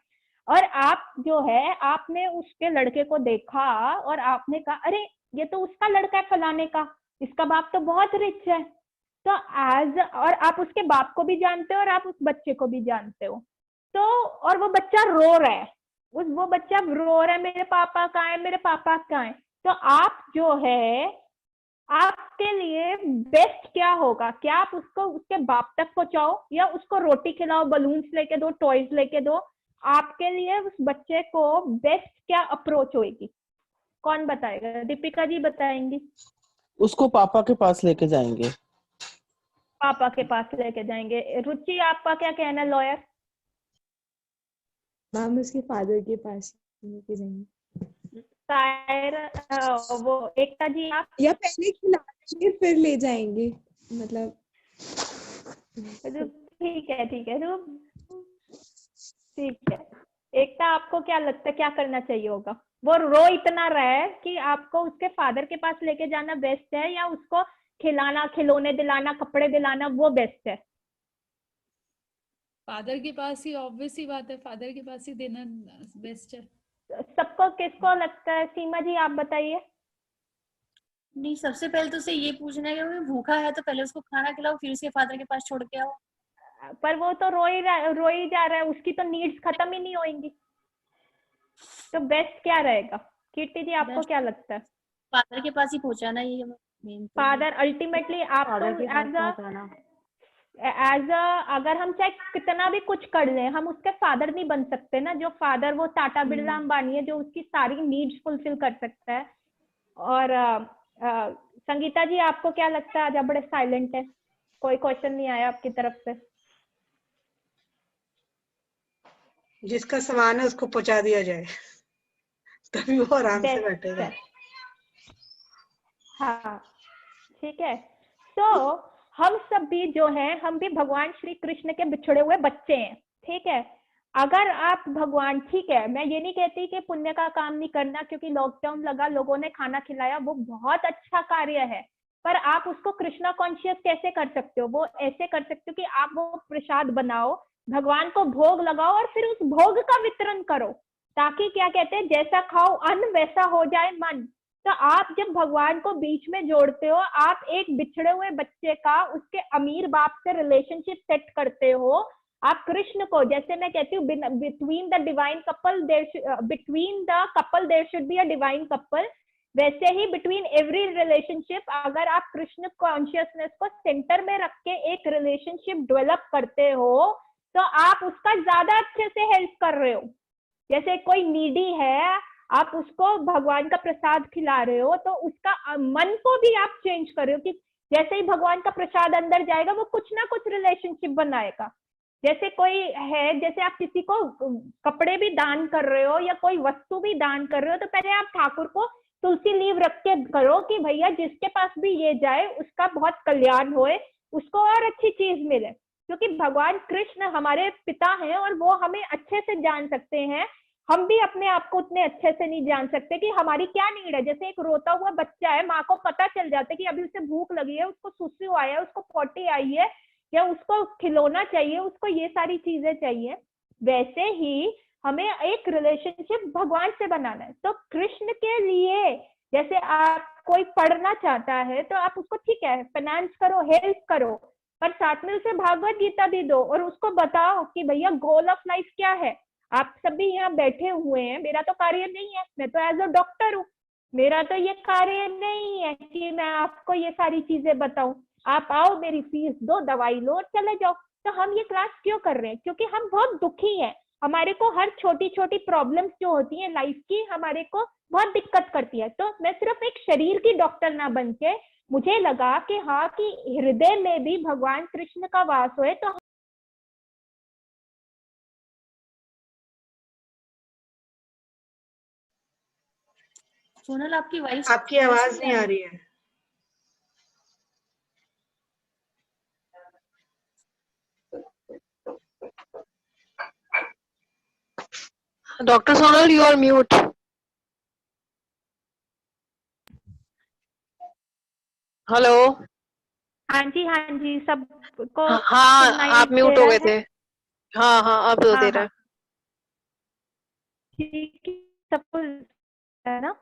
और आप जो है, आपने उसके लड़के को देखा और आपने कहा अरे ये तो उसका लड़का है फलाने का, इसका बाप तो बहुत रिच है। तो और आप उसके बाप को भी जानते हो और आप उस बच्चे को भी जानते हो, तो और वो बच्चा रो रहा है, वो बच्चा रो रहा है, मेरे पापा कहाँ है, मेरे पापा कहाँ है। तो आप जो है, आपके लिए बेस्ट क्या होगा, क्या आप उसको उसके बाप तक पहुंचाओ, या उसको रोटी खिलाओ, बलून्स लेके दो, टॉयज लेके दो, आपके लिए उस बच्चे को बेस्ट क्या अप्रोच होगी? कौन बताएगा? दीपिका जी बताएंगी। उसको पापा के पास लेके जाएंगे। पापा के पास लेके जाएंगे। रुचि, आपका क्या कहना है लॉयर? मैम उसके फादर के पास लेके जाएंगे। वो एकता जी आप? या पहले खिलाएंगे फिर ले जाएंगे, मतलब ठीक है ठीक है ठीक है। एकता, आपको क्या लगता है क्या करना चाहिए होगा? वो रो इतना रहा है कि आपको उसके फादर के पास लेके जाना बेस्ट है या उसको खिलाना, खिलौने दिलाना, कपड़े दिलाना वो बेस्ट है? फादर के पास ही, ऑब्वियस ही बात है, फादर के पास ही देना बेस्ट है। सबको किसको लगता है? सीमा जी आप बताइए। नहीं, सबसे पहले तो उसे ये पूछना है कि वो भूखा है तो पहले उसको खाना खिलाओ, फिर उसके फादर के पास छोड़ के आओ। पर वो तो रो ही जा रहा है, उसकी तो नीड्स खत्म ही नहीं होंगी। तो बेस्ट क्या रहेगा? कीर्ति जी आपको क्या लगता है? फादर के पास ही पहुंचाना, ये मेन तो फादर अल्टीमेटली आप तो एज अ अगर हम चाहे कितना भी कुछ कर लें, हम उसके फादर नहीं बन सकते ना। जो फादर वो टाटा बिरला अंबानी है जो उसकी सारी नीड्स फुलफिल कर सकता है। और संगीता जी आपको क्या लगता है? आज आप बड़े साइलेंट है, कोई क्वेश्चन नहीं आया आपकी तरफ से। जिसका सामान है उसको पहुंचा दिया जाए तभी वो आराम से बैठेगा। हाँ ठीक है। तो हम सब भी जो हैं, हम भी भगवान श्री कृष्ण के बिछड़े हुए बच्चे हैं, ठीक है। अगर आप भगवान, ठीक है, मैं ये नहीं कहती कि पुण्य का काम नहीं करना, क्योंकि लॉकडाउन लगा, लोगों ने खाना खिलाया, वो बहुत अच्छा कार्य है। पर आप उसको कृष्णा कॉन्शियस कैसे कर सकते हो? वो ऐसे कर सकते हो कि आप वो प्रसाद बनाओ, भगवान को भोग लगाओ और फिर उस भोग का वितरण करो, ताकि क्या कहते हैं, जैसा खाओ अन्न वैसा हो जाए मन। तो आप जब भगवान को बीच में जोड़ते हो, आप एक बिछड़े हुए बच्चे का उसके अमीर बाप से रिलेशनशिप सेट करते हो। आप कृष्ण को, जैसे मैं कहती हूँ, between the divine couple between the couple there should be a divine couple, वैसे ही बिटवीन एवरी रिलेशनशिप अगर आप कृष्ण कॉन्शियसनेस को सेंटर में रख के एक रिलेशनशिप डेवलप करते हो तो आप उसका ज्यादा अच्छे से हेल्प कर रहे हो। जैसे कोई नीडी है, आप उसको भगवान का प्रसाद खिला रहे हो तो उसका मन को भी आप चेंज कर रहे हो कि जैसे ही भगवान का प्रसाद अंदर जाएगा वो कुछ ना कुछ रिलेशनशिप बनाएगा। जैसे कोई है, जैसे आप किसी को कपड़े भी दान कर रहे हो या कोई वस्तु भी दान कर रहे हो, तो पहले आप ठाकुर को तुलसी लीव रख के करो कि भैया जिसके पास भी ये जाए उसका बहुत कल्याण होए, उसको और अच्छी चीज मिले। क्योंकि भगवान कृष्ण हमारे पिता हैं और वो हमें अच्छे से जान सकते हैं। हम भी अपने आप को उतने अच्छे से नहीं जान सकते कि हमारी क्या नीड है। जैसे एक रोता हुआ बच्चा है, माँ को पता चल जाता है कि अभी उसे भूख लगी है, उसको सुसु आया है, उसको पोटी आई है, या उसको खिलौना चाहिए, उसको ये सारी चीजें चाहिए। वैसे ही हमें एक रिलेशनशिप भगवान से बनाना है। तो कृष्ण के लिए, जैसे आप कोई पढ़ना चाहता है तो आप उसको, ठीक है, फाइनेंस करो, हेल्प करो, पर साथ में उसे भागवत गीता भी दो और उसको बताओ कि भैया गोल ऑफ लाइफ क्या है। आप सभी यहाँ बैठे हुए हैं, मेरा तो कार्य नहीं है, मैं तो एज अ डॉक्टर हूँ, मेरा तो ये कार्य नहीं है कि मैं आपको ये सारी चीजें बताऊं। आप आओ, मेरी फीस दो, दवाई लो और चले जाओ। तो हम ये क्लास क्यों कर रहे हैं? क्योंकि हम बहुत दुखी हैं, हमारे को हर छोटी छोटी प्रॉब्लम्स जो होती है लाइफ की हमारे को बहुत दिक्कत करती है। तो मैं सिर्फ एक शरीर की डॉक्टर ना बन के, मुझे लगा कि हाँ, कि हृदय में भी भगवान कृष्ण का वास होए। तो सोनल, आपकी वॉइस, आपकी आवाज नहीं आ रही है। Doctor Sonal, you are mute. Hello. हाँ जी, सबको हाँ, आप म्यूट हो गए थे। हाँ हाँ, अब दे रहा है। ठीक है, सबको है ना?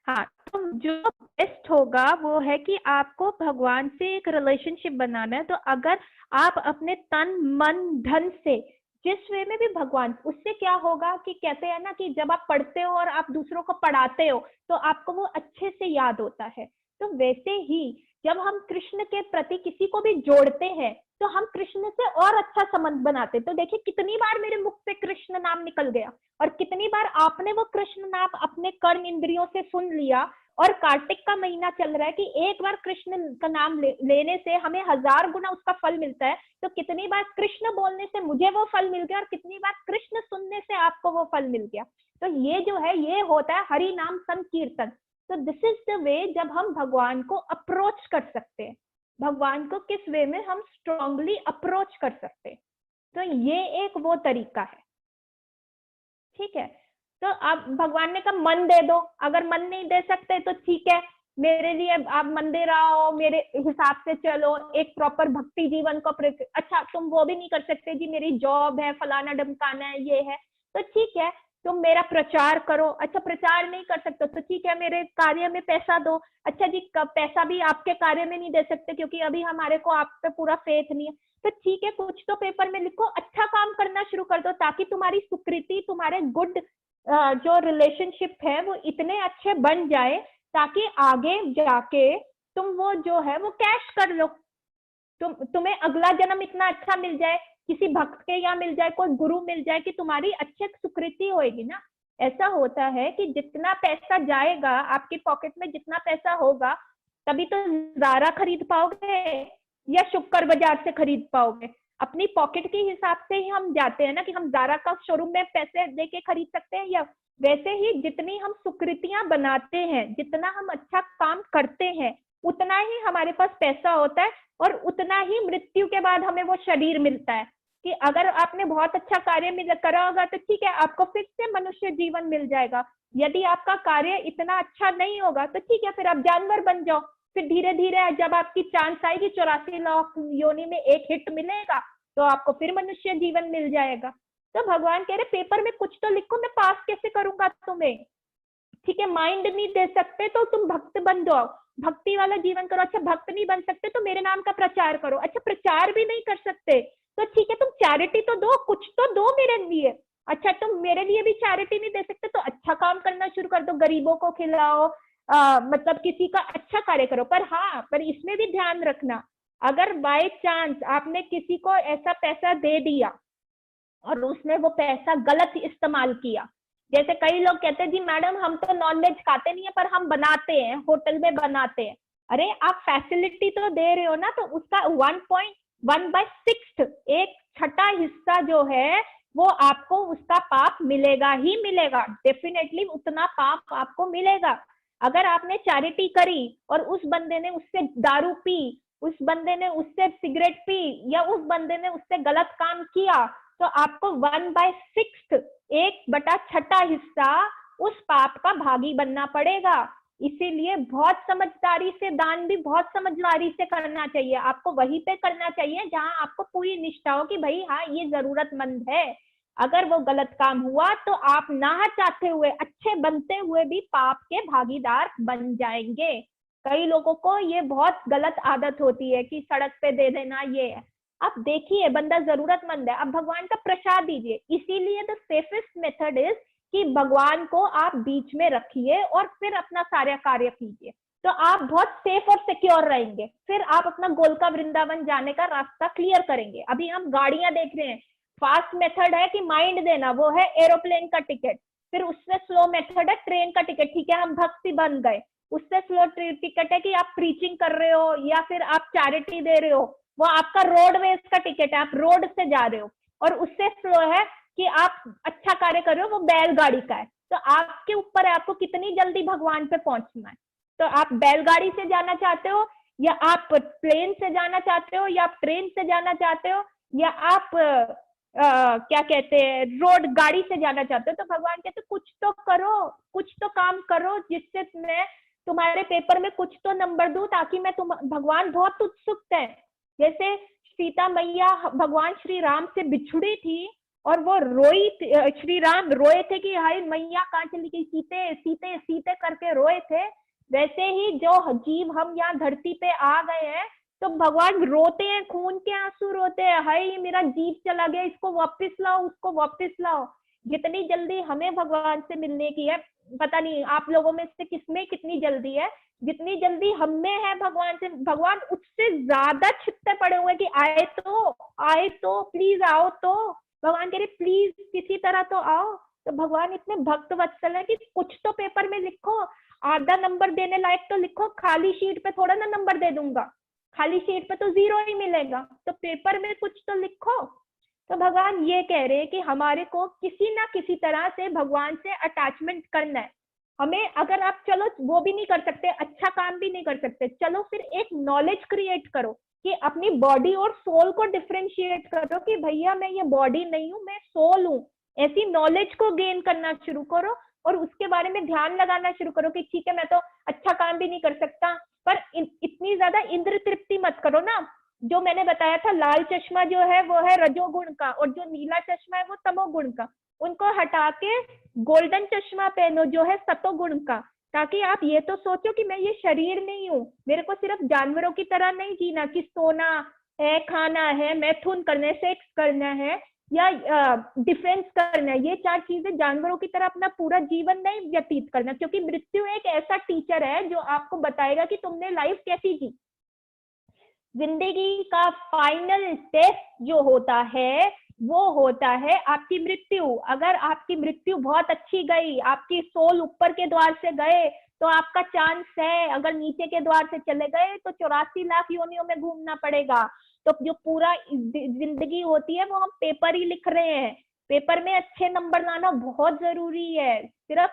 हाँ, तो जो बेस्ट होगा वो है कि आपको भगवान से एक रिलेशनशिप बनाना है। तो अगर आप अपने तन मन धन से जिस वे में भी भगवान, उससे क्या होगा कि कहते हैं ना कि जब आप पढ़ते हो और आप दूसरों को पढ़ाते हो तो आपको वो अच्छे से याद होता है। तो वैसे ही जब हम कृष्ण के प्रति किसी को भी जोड़ते हैं तो हम कृष्ण से और अच्छा संबंध बनाते। तो देखिए कितनी बार मेरे मुख से कृष्ण नाम निकल गया, और कितनी बार आपने वो कृष्ण नाम अपने कर्म इंद्रियों से सुन लिया। और कार्तिक का महीना चल रहा है कि एक बार कृष्ण का नाम लेने से हमें 1000 गुना उसका फल मिलता है। तो कितनी बार कृष्ण बोलने से मुझे वो फल मिल गया, और कितनी बार कृष्ण सुनने से आपको वो फल मिल गया। तो ये जो है ये होता है हरि नाम संकीर्तन। तो दिस इज द वे जब हम भगवान को अप्रोच कर सकते हैं, भगवान को किस वे में हम स्ट्रांगली अप्रोच कर सकते हैं। तो ये एक वो तरीका है, ठीक है। तो आप भगवान ने कहा मन दे दो, अगर मन नहीं दे सकते तो ठीक है, मेरे लिए आप मन दे रहा हो, मेरे हिसाब से चलो, एक प्रॉपर भक्ति जीवन को। अच्छा तुम वो भी नहीं कर सकते जी, मेरी जॉब है, फलाना ढमकाना है, ये है, तो ठीक है तुम मेरा प्रचार करो। अच्छा प्रचार नहीं कर सकते तो ठीक है मेरे कार्य में पैसा दो। अच्छा जी पैसा भी आपके कार्य में नहीं दे सकते क्योंकि अभी हमारे को आप पे पूरा फेथ नहीं है, तो ठीक है कुछ तो पेपर में लिखो, अच्छा काम करना शुरू कर दो, ताकि तुम्हारी सुकृति, तुम्हारे गुड जो रिलेशनशिप है वो इतने अच्छे बन जाए ताकि आगे जाके तुम वो जो है वो कैश कर लो, तुम्हें अगला जन्म इतना अच्छा मिल जाए, किसी भक्त के यहाँ मिल जाए, कोई गुरु मिल जाए कि तुम्हारी अच्छी सुकृति होगी ना। ऐसा होता है कि जितना पैसा जाएगा आपकी पॉकेट में, जितना पैसा होगा तभी तो ज़ारा खरीद पाओगे या शुक्र बाजार से खरीद पाओगे। अपनी पॉकेट के हिसाब से ही हम जाते हैं ना, कि हम ज़ारा का शोरूम में पैसे देके खरीद सकते हैं, या वैसे ही जितनी हम सुकृतियां बनाते हैं, जितना हम अच्छा काम करते हैं, उतना ही हमारे पास पैसा होता है, और उतना ही मृत्यु के बाद हमें वो शरीर मिलता है। कि अगर आपने बहुत अच्छा कार्य करा होगा तो ठीक है आपको फिर से मनुष्य जीवन मिल जाएगा। यदि आपका कार्य इतना अच्छा नहीं होगा तो ठीक है फिर आप जानवर बन जाओ। फिर धीरे धीरे जब आपकी चांस आएगी 84 लाख योनि में एक हिट मिलेगा तो आपको फिर मनुष्य जीवन मिल जाएगा। तो भगवान कह रहे पेपर में कुछ तो लिखो, मैं पास कैसे करूंगा तुम्हें, ठीक है। माइंड नहीं दे सकते तो तुम भक्त बन जाओ, भक्ति वाला जीवन करो। अच्छा भक्त नहीं बन सकते तो मेरे नाम का प्रचार करो। अच्छा प्रचार भी नहीं कर सकते तो ठीक है तुम चैरिटी तो दो, कुछ तो दो मेरे लिए। अच्छा तुम मेरे लिए भी चैरिटी नहीं दे सकते तो अच्छा काम करना शुरू कर दो, गरीबों को खिलाओ, मतलब किसी का अच्छा कार्य करो। पर हाँ, पर इसमें भी ध्यान रखना, अगर बाय चांस आपने किसी को ऐसा पैसा दे दिया और उसने वो पैसा गलत इस्तेमाल किया, जैसे कई लोग कहते हैं जी मैडम हम तो नॉनवेज खाते नहीं है पर हम बनाते हैं, होटल में बनाते हैं। अरे आप फैसिलिटी तो दे रहे हो ना, तो उसका 1/6 एक छठा हिस्सा जो है वो आपको उसका पाप मिलेगा ही मिलेगा, डेफिनेटली उतना पाप आपको मिलेगा। अगर आपने चैरिटी करी और उस बंदे ने उससे दारू पी, उस बंदे ने उससे सिगरेट पी, या उस बंदे ने उससे गलत काम किया, तो आपको 1/6 1/6 हिस्सा उस पाप का भागी बनना पड़ेगा। इसीलिए बहुत समझदारी से दान भी बहुत समझदारी से करना चाहिए। आपको वहीं पे करना चाहिए जहां आपको पूरी निष्ठा हो कि भाई हाँ ये जरूरतमंद है। अगर वो गलत काम हुआ तो आप ना चाहते हुए, अच्छे बनते हुए भी पाप के भागीदार बन जाएंगे। कई लोगों को ये बहुत गलत आदत होती है कि सड़क पे दे देना, ये है। आप देखिए बंदा जरूरतमंद है, आप भगवान का प्रसाद दीजिए। इसीलिए द सेफेस्ट मेथड इज कि भगवान को आप बीच में रखिए और फिर अपना सारा कार्य कीजिए, तो आप बहुत सेफ और सिक्योर रहेंगे। फिर आप अपना गोलका वृंदावन जाने का रास्ता क्लियर करेंगे। अभी हम गाड़ियां देख रहे हैं, फास्ट मेथड है कि माइंड देना, वो है एरोप्लेन का टिकट। फिर उससे स्लो मेथड है ट्रेन का टिकट, ठीक है हम भक्ति बन गए। उससे स्लो टिकट है कि आप प्रीचिंग कर रहे हो या फिर आप चैरिटी दे रहे हो, वो आपका रोडवेज का टिकट है, आप रोड से जा रहे हो। और उससे स्लो है कि आप अच्छा कार्य कर रहे हो, वो बैलगाड़ी का है। तो आपके ऊपर है आपको कितनी जल्दी भगवान पे पहुंचना है। तो आप बैलगाड़ी से जाना चाहते हो, या आप प्लेन से जाना चाहते हो, या आप ट्रेन से जाना चाहते हो, या आप क्या कहते हैं रोड गाड़ी से जाना चाहते हो। तो भगवान कहते कुछ तो करो, कुछ तो काम करो जिससे मैं तुम्हारे पेपर में कुछ तो नंबर दूं, ताकि मैं भगवान बहुत उत्सुक है। जैसे सीता मैया भगवान श्री राम से बिछुड़ी थी और वो रोई, श्री राम रोए थे कि हाय मैया कहाँ चली गई, सीते सीते सीते करके रोए थे। वैसे ही जो जीव हम यहाँ धरती पे आ गए हैं तो भगवान रोते हैं, खून के आंसू रोते हैं, हाय मेरा जीव चला गया, इसको वापस लाओ, उसको वापस लाओ। जितनी जल्दी हमें भगवान से मिलने की है, पता नहीं आप लोगों में से किसमें कितनी जल्दी है, जितनी जल्दी हम में है भगवान से, भगवान उससे ज्यादा छिपते पड़े हुए कि आए तो प्लीज आओ, तो भगवान कह रहे प्लीज किसी तरह तो आओ। तो भगवान इतने भक्त वत्सल है कि कुछ तो पेपर में लिखो, आधा नंबर देने लायक तो लिखो, खाली शीट पे थोड़ा ना नंबर दे दूंगा, खाली शीट पे तो 0 ही मिलेगा, तो पेपर में कुछ तो लिखो। तो भगवान ये कह रहे हैं कि हमारे को किसी ना किसी तरह से भगवान से अटैचमेंट करना है। हमें अगर आप चलो वो भी नहीं कर सकते, अच्छा काम भी नहीं कर सकते, चलो फिर एक नॉलेज क्रिएट करो कि अपनी बॉडी और सोल को डिफरेंशिएट करो कि भैया मैं ये बॉडी नहीं हूँ, मैं सोल हूँ। ऐसी नॉलेज को गेन करना शुरू करो और उसके बारे में ध्यान लगाना शुरू करो कि ठीक है मैं तो अच्छा काम भी नहीं कर सकता, पर इतनी ज्यादा इंद्र तृप्ति मत करो ना। जो मैंने बताया था लाल चश्मा जो है वो है रजोगुण का, और जो नीला चश्मा है वो तमोगुण का, उनको हटा के गोल्डन चश्मा पहनो जो है सतोगुण का, ताकि आप ये तो सोचो कि मैं ये शरीर नहीं हूँ, मेरे को सिर्फ जानवरों की तरह नहीं जीना कि सोना है, खाना है, मैथुन करना है, सेक्स करना है या डिफेंस करना है, ये 4 चीजें जानवरों की तरह अपना पूरा जीवन नहीं व्यतीत करना, क्योंकि मृत्यु एक ऐसा टीचर है जो आपको बताएगा कि तुमने लाइफ कैसी जी। जिंदगी का फाइनल टेस्ट जो होता है वो होता है आपकी मृत्यु। अगर आपकी मृत्यु बहुत अच्छी गई, आपकी सोल ऊपर के द्वार से गए तो आपका चांस है, अगर नीचे के द्वार से चले गए तो 84 लाख योनियों में घूमना पड़ेगा। तो जो पूरा जिंदगी होती है वो हम पेपर ही लिख रहे हैं, पेपर में अच्छे नंबर लाना बहुत जरूरी है। सिर्फ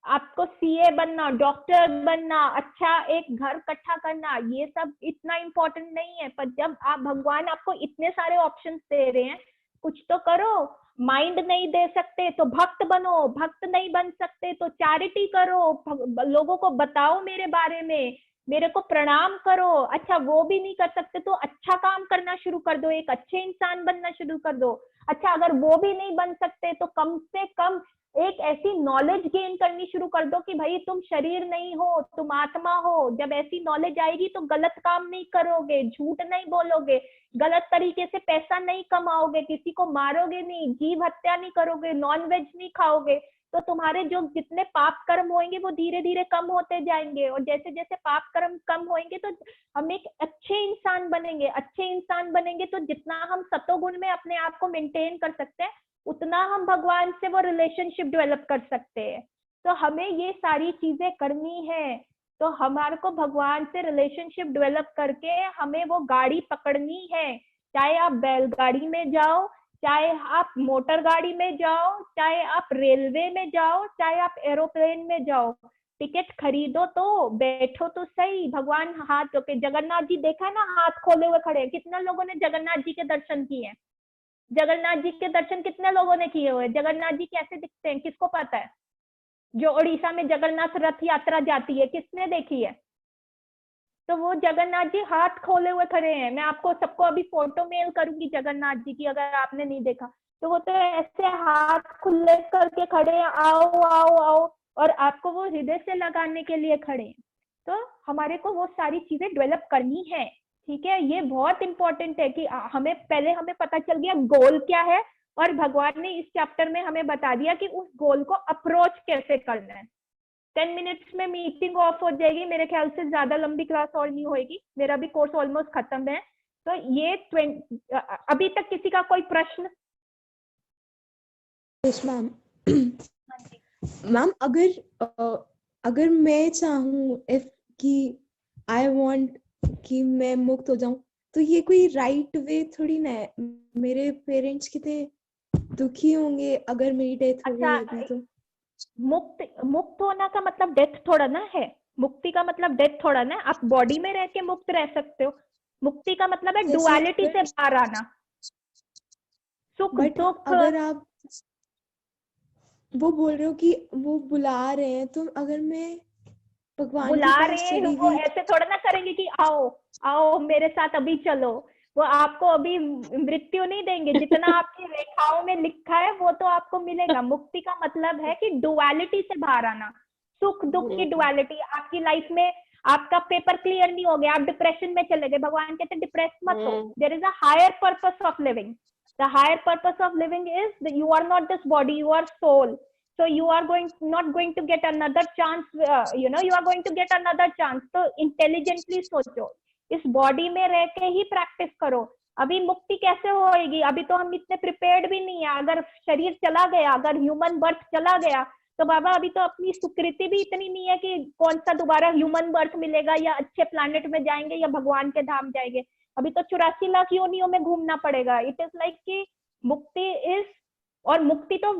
आपको सीए बनना, डॉक्टर बनना, अच्छा एक घर इकट्ठा करना, ये सब इतना इम्पोर्टेंट नहीं है। पर जब आप भगवान आपको इतने सारे ऑप्शंस दे रहे हैं, कुछ तो करो। माइंड नहीं दे सकते तो भक्त बनो, भक्त नहीं बन सकते तो चैरिटी करो, लोगों को बताओ मेरे बारे में, मेरे को प्रणाम करो। अच्छा वो भी नहीं कर सकते तो अच्छा काम करना शुरू कर दो, एक अच्छे इंसान बनना शुरू कर दो। अच्छा अगर वो भी नहीं बन सकते तो कम से कम एक ऐसी नॉलेज गेन करनी शुरू कर दो कि भाई तुम शरीर नहीं हो, तुम आत्मा हो। जब ऐसी नॉलेज आएगी तो गलत काम नहीं करोगे, झूठ नहीं बोलोगे, गलत तरीके से पैसा नहीं कमाओगे, किसी को मारोगे नहीं, जीव हत्या नहीं करोगे, नॉन वेज नहीं खाओगे, तो तुम्हारे जो जितने पाप कर्म होंगे वो धीरे धीरे कम होते जाएंगे। और जैसे जैसे पाप कर्म कम होंगे तो हम एक अच्छे इंसान बनेंगे। अच्छे इंसान बनेंगे तो जितना हम सतोगुण में अपने आप को मेंटेन कर सकते हैं उतना हम भगवान से वो रिलेशनशिप डेवलप कर सकते हैं। तो हमें ये सारी चीजें करनी है। तो हमारे को भगवान से रिलेशनशिप डेवलप करके हमें वो गाड़ी पकड़नी है, चाहे आप बैलगाड़ी में जाओ, चाहे आप मोटर गाड़ी में जाओ, चाहे आप रेलवे में जाओ, चाहे आप एरोप्लेन में जाओ। टिकट खरीदो तो बैठो तो सही। भगवान हाथ के जगन्नाथ जी देखा है ना, हाथ खोले हुए खड़े हैं। कितने लोगों ने जगन्नाथ जी के दर्शन किए हैं? जगन्नाथ जी के दर्शन कितने लोगों ने किए हुए? जगन्नाथ जी कैसे दिखते हैं किसको पता है? जो उड़ीसा में जगन्नाथ रथ यात्रा जाती है किसने देखी है? तो वो जगन्नाथ जी हाथ खोले हुए खड़े हैं। मैं आपको सबको अभी फोटो मेल करूंगी जगन्नाथ जी की, अगर आपने नहीं देखा तो। वो तो ऐसे हाथ खुले करके खड़े हैं, आओ आओ आओ, और आपको वो हृदय से लगाने के लिए खड़े हैं। तो हमारे को वो सारी चीजें डेवलप करनी है, ठीक है। ये बहुत इंपॉर्टेंट है कि हमें पता चल गया गोल क्या है, और भगवान ने इस चैप्टर में हमें बता दिया कि उस गोल को अप्रोच कैसे करना है। 10 मिनट्स में मीटिंग ऑफ हो जाएगी, मेरे ख्याल से ज्यादा लंबी क्लास और नहीं होगी, मेरा भी कोर्स ऑलमोस्ट खत्म है। तो ये अभी तक किसी का कोई प्रश्न? मैम मैम अगर मैं चाहूँ इफ कि आई वांट कि मैं मुक्त हो जाऊं, तो ये कोई राइट वे थोड़ी ना है। मेरे पेरेंट्स कितने दुखी होंगे अगर मेरी डेथ हो गई तो। मुक्त होना का मतलब डेथ थोड़ा ना है। मुक्ति का मतलब डेथ थोड़ा ना है। आप बॉडी में रह के मुक्त रह सकते हो। मुक्ति का मतलब है डुअलिटी से बाहर आना, सुख दुख। अगर आप वो बोल रहे हो कि वो बुला रहे हैं, तो अगर मैं भगवान बुला रहे हैं, वो ऐसे थोड़ा ना करेंगे कि आओ आओ मेरे साथ अभी चलो। वो आपको अभी मृत्यु नहीं देंगे, जितना आपकी रेखाओं में लिखा है वो तो आपको मिलेगा। मुक्ति का मतलब है कि डुअलिटी से बाहर आना, सुख दुख की डुअलिटी। आपकी लाइफ में आपका पेपर क्लियर नहीं हो गया, आप डिप्रेशन में चले गए, भगवान कहते डिप्रेस मत हो। There is a higher purpose of living. The higher purpose of living is you are not this body, you are soul. so you are not going to get another chance, you are going to get another chance. तो intelligently सोचो, इस body में रह के ही practice करो। अभी मुक्ति कैसे होएगी? अभी तो हम इतने प्रिपेयर्ड भी नहीं है। अगर शरीर चला गया, अगर ह्यूमन बर्थ चला गया, तो बाबा अभी तो अपनी सुकृति भी इतनी नहीं है कि कौन सा दोबारा ह्यूमन बर्थ मिलेगा, या अच्छे प्लैनेट में जाएंगे, या भगवान के धाम जाएंगे। अभी तो 84 लाख योनियों में घूमना पड़ेगा। इट इज लाइक कि मुक्ति इज, और मुक्ति तो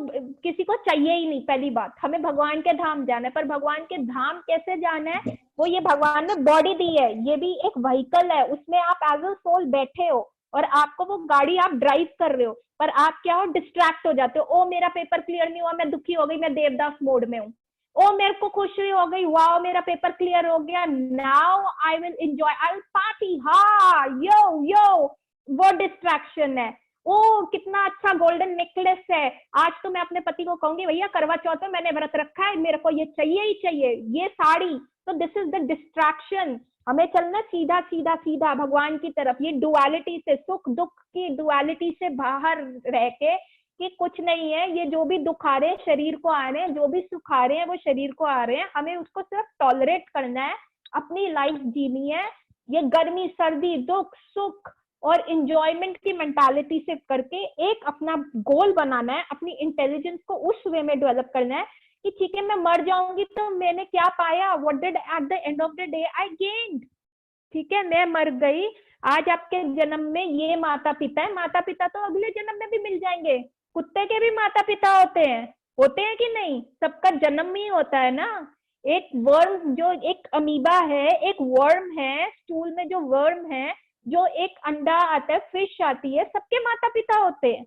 किसी को चाहिए ही नहीं। पहली बात, हमें भगवान के धाम जाना है, पर भगवान के धाम कैसे जाना है? वो ये भगवान ने बॉडी दी है, ये भी एक व्हीकल है, उसमें आप एज अ सोल बैठे हो और आपको वो गाड़ी आप ड्राइव कर रहे हो, पर आप क्या हो, डिस्ट्रैक्ट हो जाते हो। ओ मेरा पेपर क्लियर नहीं हुआ, मैं दुखी हो गई, मैं देवदास मोड में हूँ। ओ मेरे को खुशी हो गई, वाओ मेरा पेपर क्लियर हो गया, now I will enjoy, I will party, हाँ यो यो, वो डिस्ट्रैक्शन है। ओ कितना अच्छा गोल्डन नेकलेस है, आज तो मैं अपने पति को कहूंगी भैया करवा चौथ में मैंने व्रत रखा है, मेरे को ये चाहिए ही चाहिए, ये साड़ी। तो दिस इज द डिस्ट्रैक्शन। हमें चलना सीधा सीधा सीधा भगवान की तरफ। ये डुअलिटी से, सुख दुख की डुअलिटी से बाहर रह के कि कुछ नहीं है, ये जो भी दुख आ रहे हैं शरीर को आ रहे हैं, जो भी सुख आ रहे हैं वो शरीर को आ रहे हैं, हमें उसको सिर्फ टॉलरेट करना है, अपनी लाइफ जीनी है। ये गर्मी सर्दी दुख सुख और इंजॉयमेंट की मेंटालिटी से करके एक अपना गोल बनाना है, अपनी इंटेलिजेंस को उस वे में डेवलप करना है कि ठीक है मैं मर जाऊंगी तो मैंने क्या पाया, what did at the end of the day I gained. ठीक है, मैं मर गई, आज आपके जन्म में ये माता पिता है, माता पिता तो अगले जन्म में भी मिल जाएंगे। कुत्ते के भी माता पिता होते हैं कि नहीं? सबका जन्म ही होता है ना। एक वर्म, जो एक अमीबा है, एक वर्म है, स्टूल में जो वर्म है, जो एक अंडा आता है, फिश आती है, सबके माता पिता होते हैं,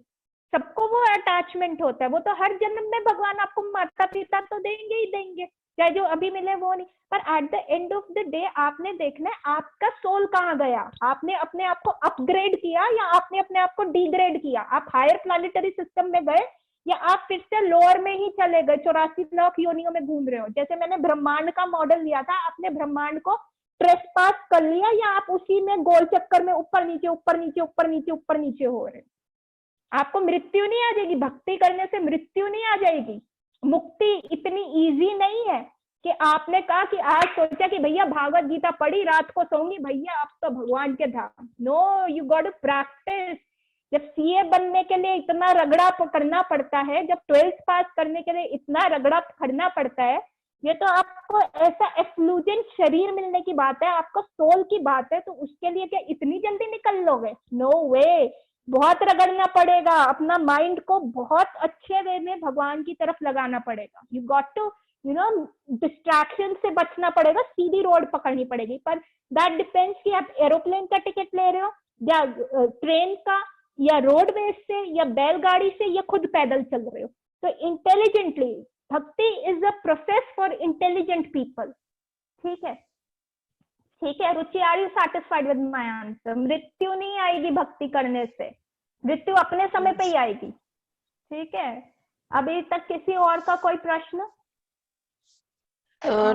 सबको वो अटैचमेंट होता है। वो तो हर जन्म में भगवान आपको माता पिता तो देंगे ही देंगे, चाहे जो अभी मिले वो नहीं। पर at the end of the day आपने देखना है आपका सोल कहाँ गया। आपने अपने आप को अपग्रेड किया या आपने अपने आप को डिग्रेड किया? आप हायर प्लैनेटरी सिस्टम में गए या आप फिर से लोअर में ही चले गए, 84 लाख योनियों में घूम रहे हो। जैसे मैंने ब्रह्मांड का मॉडल लिया था, आपने ब्रह्मांड को ट्रेसपास कर लिया या आप उसी में गोल चक्कर में ऊपर नीचे ऊपर नीचे ऊपर नीचे ऊपर नीचे हो रहे। आपको मृत्यु नहीं आ जाएगी, भक्ति करने से मृत्यु नहीं आ जाएगी। मुक्ति इतनी इजी नहीं है कि आपने कहा कि आज सोचा कि भैया भागवत गीता पढ़ी, रात को सोऊंगी, भैया अब तो भगवान के धाम। No, you got to practice. जब सीए बनने के लिए इतना रगड़ा करना पड़ता है, जब 12th पास करने के लिए इतना रगड़ा करना पड़ता है, ये तो आपको ऐसा एफ्लुजेंट शरीर मिलने की बात है, आपको सोल की बात है, तो उसके लिए क्या इतनी जल्दी निकल लोगे? नो वे, बहुत रगड़ना पड़ेगा, अपना माइंड को बहुत अच्छे वे में भगवान की तरफ लगाना पड़ेगा। यू गॉट टू डिस्ट्रैक्शन से बचना पड़ेगा, सीधी रोड पकड़नी पड़ेगी। पर दैट डिपेंड्स कि आप एरोप्लेन का टिकट ले रहे हो या ट्रेन का या रोडवेज से या बैलगाड़ी से या खुद पैदल चल रहे हो। तो intelligently, bhakti is a process for intelligent people. ठीक है, ठीक है Ruchi, are you satisfied with my answer? मृत्यु नहीं आएगी भक्ति करने से, मृत्यु अपने समय पे ही आएगी। ठीक है, अभी तक किसी और का कोई प्रश्न?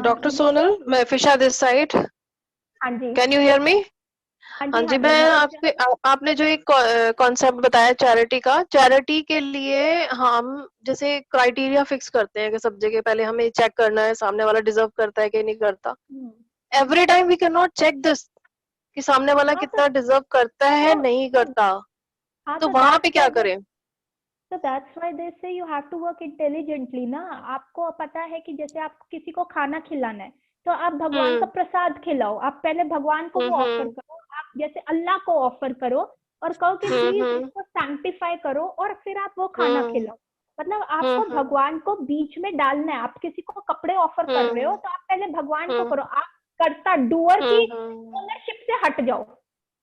डॉक्टर सोनल, मैं फिशा दिस साइड। हाँ जी, कैन यू हियर मी? हाँ जी, मैं आपने जो एक कॉन्सेप्ट बताया चैरिटी का, चैरिटी के लिए हम जैसे क्राइटेरिया फिक्स करते हैं कि सब जगह पहले हमें चेक करना है सामने वाला डिजर्व करता है कि नहीं करता। Every time we can not check this कि सामने वाला कितना डिजर्व करता है नहीं करता, तो वहां पे क्या करें? So that's why they say you have to work intelligently ना। आपको पता है कि जैसे आपको किसी को खाना खिलाना है तो आप भगवान का प्रसाद खिलाओ, आप पहले भगवान को वो ऑफर करो, आप जैसे अल्लाह को ऑफर करो और कहो कि प्लीज इसको सैंक्टिफाई करो और फिर आप वो खाना खिलाओ। मतलब आपको भगवान को बीच में डालना है। आप किसी को कपड़े ऑफर कर रहे हो तो आप पहले भगवान को करो। आप कर्ता डूअर की ओनरशिप से हट जाओ,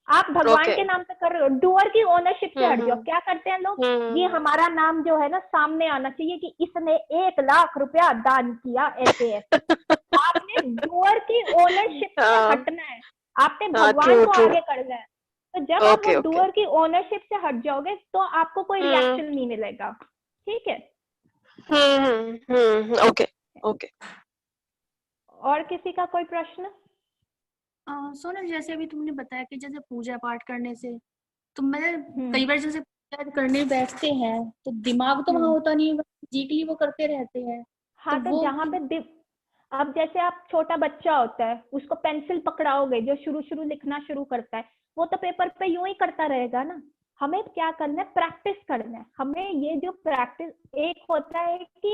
आप भगवान के नाम पे कर रहे हो, डूअर की ओनरशिप से हट जाओ। क्या करते हैं लोग, ये हमारा नाम जो है ना सामने आना चाहिए कि इसने 1 लाख रुपया दान किया, ऐसे आपने डूअर की ओनरशिप से हटना है, आपने भगवान को आगे करना है। तो जब आप डूअर की ओनरशिप से हट जाओगे तो आपको कोई रिएक्शन नहीं मिलेगा। ठीक है, ओके ओके। और किसी का कोई प्रश्न? सोनल, जैसे अभी तुमने बताया कि जैसे पूजा पाठ करने से, तो मैं कई बार जैसे जज करने बैठते हैं तो दिमाग तो वहां होता नहीं है, फिजिकली वो करते रहते हैं। हाँ, तो जहाँ पे अब जैसे आप छोटा बच्चा होता है, उसको पेंसिल पकड़ाओगे, जो शुरू लिखना शुरू करता है, वो तो पेपर पे यूं ही करता रहेगा ना। हमें क्या करना है, प्रैक्टिस करना है। हमें ये जो प्रैक्टिस, एक होता है कि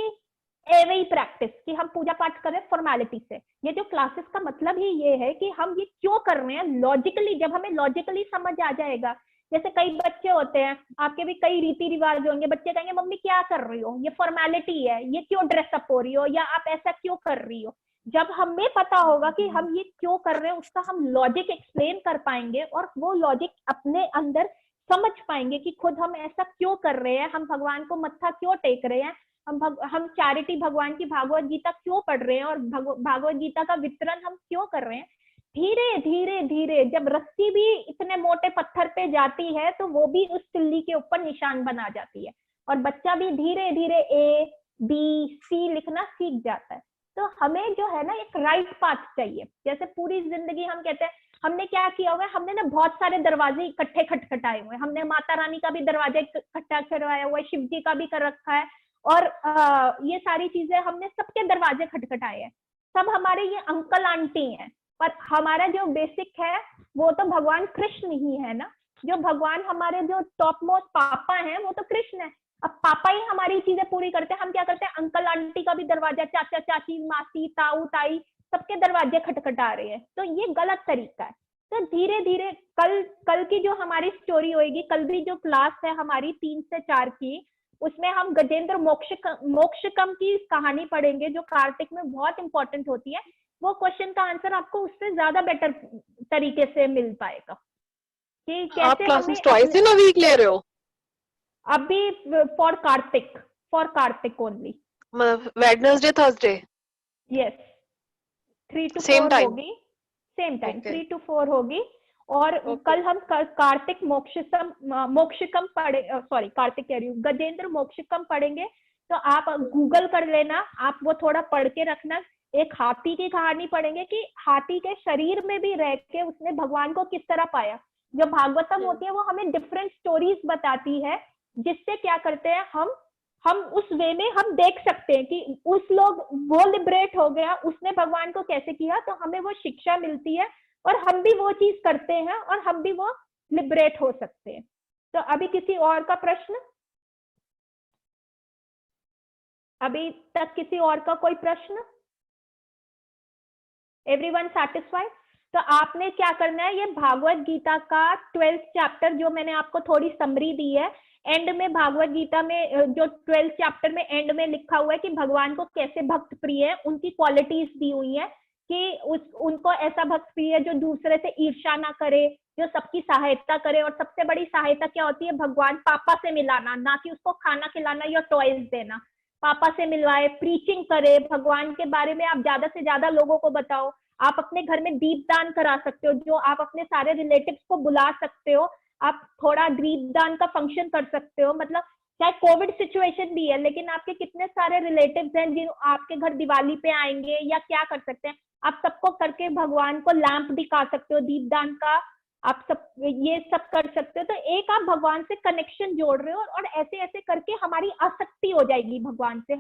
एवं प्रैक्टिस कि हम पूजा पाठ कर रहे हैं फॉर्मेलिटी से। ये जो क्लासेस का मतलब ही ये है कि हम ये क्यों कर रहे हैं लॉजिकली। जब हमें लॉजिकली समझ आ जाएगा, जैसे कई बच्चे होते हैं, आपके भी कई रीति रिवाज होंगे, बच्चे कहेंगे मम्मी क्या कर रही हो, ये फॉर्मेलिटी है, ये क्यों ड्रेसअप हो रही हो, या आप ऐसा क्यों कर रही हो। जब हमें पता होगा कि हम ये क्यों कर रहे हैं, उसका हम लॉजिक एक्सप्लेन कर पाएंगे और वो लॉजिक अपने अंदर समझ पाएंगे कि खुद हम ऐसा क्यों कर रहे हैं, हम भगवान को मत्था क्यों टेक रहे हैं, हम चैरिटी भगवान की भागवत गीता क्यों पढ़ रहे हैं और भागवत गीता का वितरण हम क्यों कर रहे हैं। धीरे धीरे धीरे जब रस्सी भी इतने मोटे पत्थर पे जाती है तो वो भी उस तिल्ली के ऊपर निशान बना जाती है और बच्चा भी धीरे धीरे A B C लिखना सीख जाता है। तो हमें जो है ना एक राइट पाथ चाहिए। जैसे पूरी जिंदगी हम कहते हैं हमने क्या किया हुआ है, हमने ना बहुत सारे दरवाजे इकट्ठे खटखटाए हुए हैं। हमने माता रानी का भी दरवाजा इकट्ठा करवाया हुआ है, शिव जी का भी कर रखा है और ये सारी चीजें हमने सबके दरवाजे खटखटाए हैं। सब हमारे ये अंकल आंटी हैं, पर हमारा जो बेसिक है वो तो भगवान कृष्ण ही है ना। जो भगवान हमारे जो टॉप मोस्ट पापा हैं वो तो कृष्ण है। अब पापा ही हमारी चीजें पूरी करते हैं, हम क्या करते हैं अंकल आंटी का भी दरवाजा, चाचा चाची मासी ताऊ ताई सबके दरवाजे खटखटा रहे हैं। तो ये गलत तरीका है। तो धीरे धीरे कल की जो हमारी स्टोरी होगी, कल भी जो क्लास है हमारी 3 से 4 की, उसमें हम गजेंद्र मोक्षकम की कहानी पढ़ेंगे जो कार्तिक में बहुत इंपॉर्टेंट होती है। वो क्वेश्चन का आंसर आपको उससे ज्यादा बेटर तरीके से मिल पाएगा कि कैसे आप classes twice in a week ले रहे हो? अभी for Kartik only, Wednesday Thursday? Yes, 3 to 4 Same time? होगी, सेम टाइम Okay. 3 to 4 होगी। और कल हम कार्तिक मोक्षकम पढ़े, सॉरी कार्तिक कह रही हूँ, गजेंद्र मोक्षकम पढ़ेंगे। तो आप गूगल कर लेना, आप वो थोड़ा पढ़ के रखना। एक हाथी की कहानी पढ़ेंगे कि हाथी के शरीर में भी रह के उसने भगवान को किस तरह पाया। जो भागवतम होती है वो हमें डिफरेंट स्टोरीज बताती है, जिससे क्या करते हैं हम उस वे में हम देख सकते हैं कि उस लोग वो लिबरेट हो गया, उसने भगवान को कैसे किया। तो हमें वो शिक्षा मिलती है और हम भी वो चीज करते हैं और हम भी वो लिबरेट हो सकते हैं। तो अभी किसी और का प्रश्न? अभी तक किसी और का कोई प्रश्न? Everyone satisfied? तो आपने क्या करना है, ये भागवत गीता का 12th चैप्टर जो मैंने आपको थोड़ी समरी दी है, एंड में भागवत गीता में जो 12th चैप्टर में एंड में लिखा हुआ है कि भगवान को कैसे भक्त प्रिय है, उनकी क्वालिटीज दी हुई है कि उनको ऐसा भक्त प्रिय है जो दूसरे से ईर्ष्या ना करे, जो सबकी सहायता करे। और सबसे बड़ी सहायता क्या होती है, भगवान पापा से मिलाना, ना कि उसको खाना खिलाना या टॉयज देना। पापा से मिलवाए, प्रीचिंग करे, भगवान के बारे में आप ज्यादा से ज्यादा लोगों को बताओ। आप अपने घर में दीपदान करा सकते हो, जो आप अपने सारे रिलेटिव्स को बुला सकते हो, आप थोड़ा दीपदान का फंक्शन कर सकते हो। मतलब चाहे कोविड सिचुएशन भी है, लेकिन आपके कितने सारे रिलेटिव्स हैं जिन आपके घर दिवाली पे आएंगे, या क्या कर सकते हैं आप सबको करके भगवान को लैंप दिखा सकते हो दीपदान का, आप सब ये सब कर सकते हो। तो एक आप भगवान से कनेक्शन जोड़ रहे हो और ऐसे ऐसे करके हमारी आसक्ति हो जाएगी भगवान से।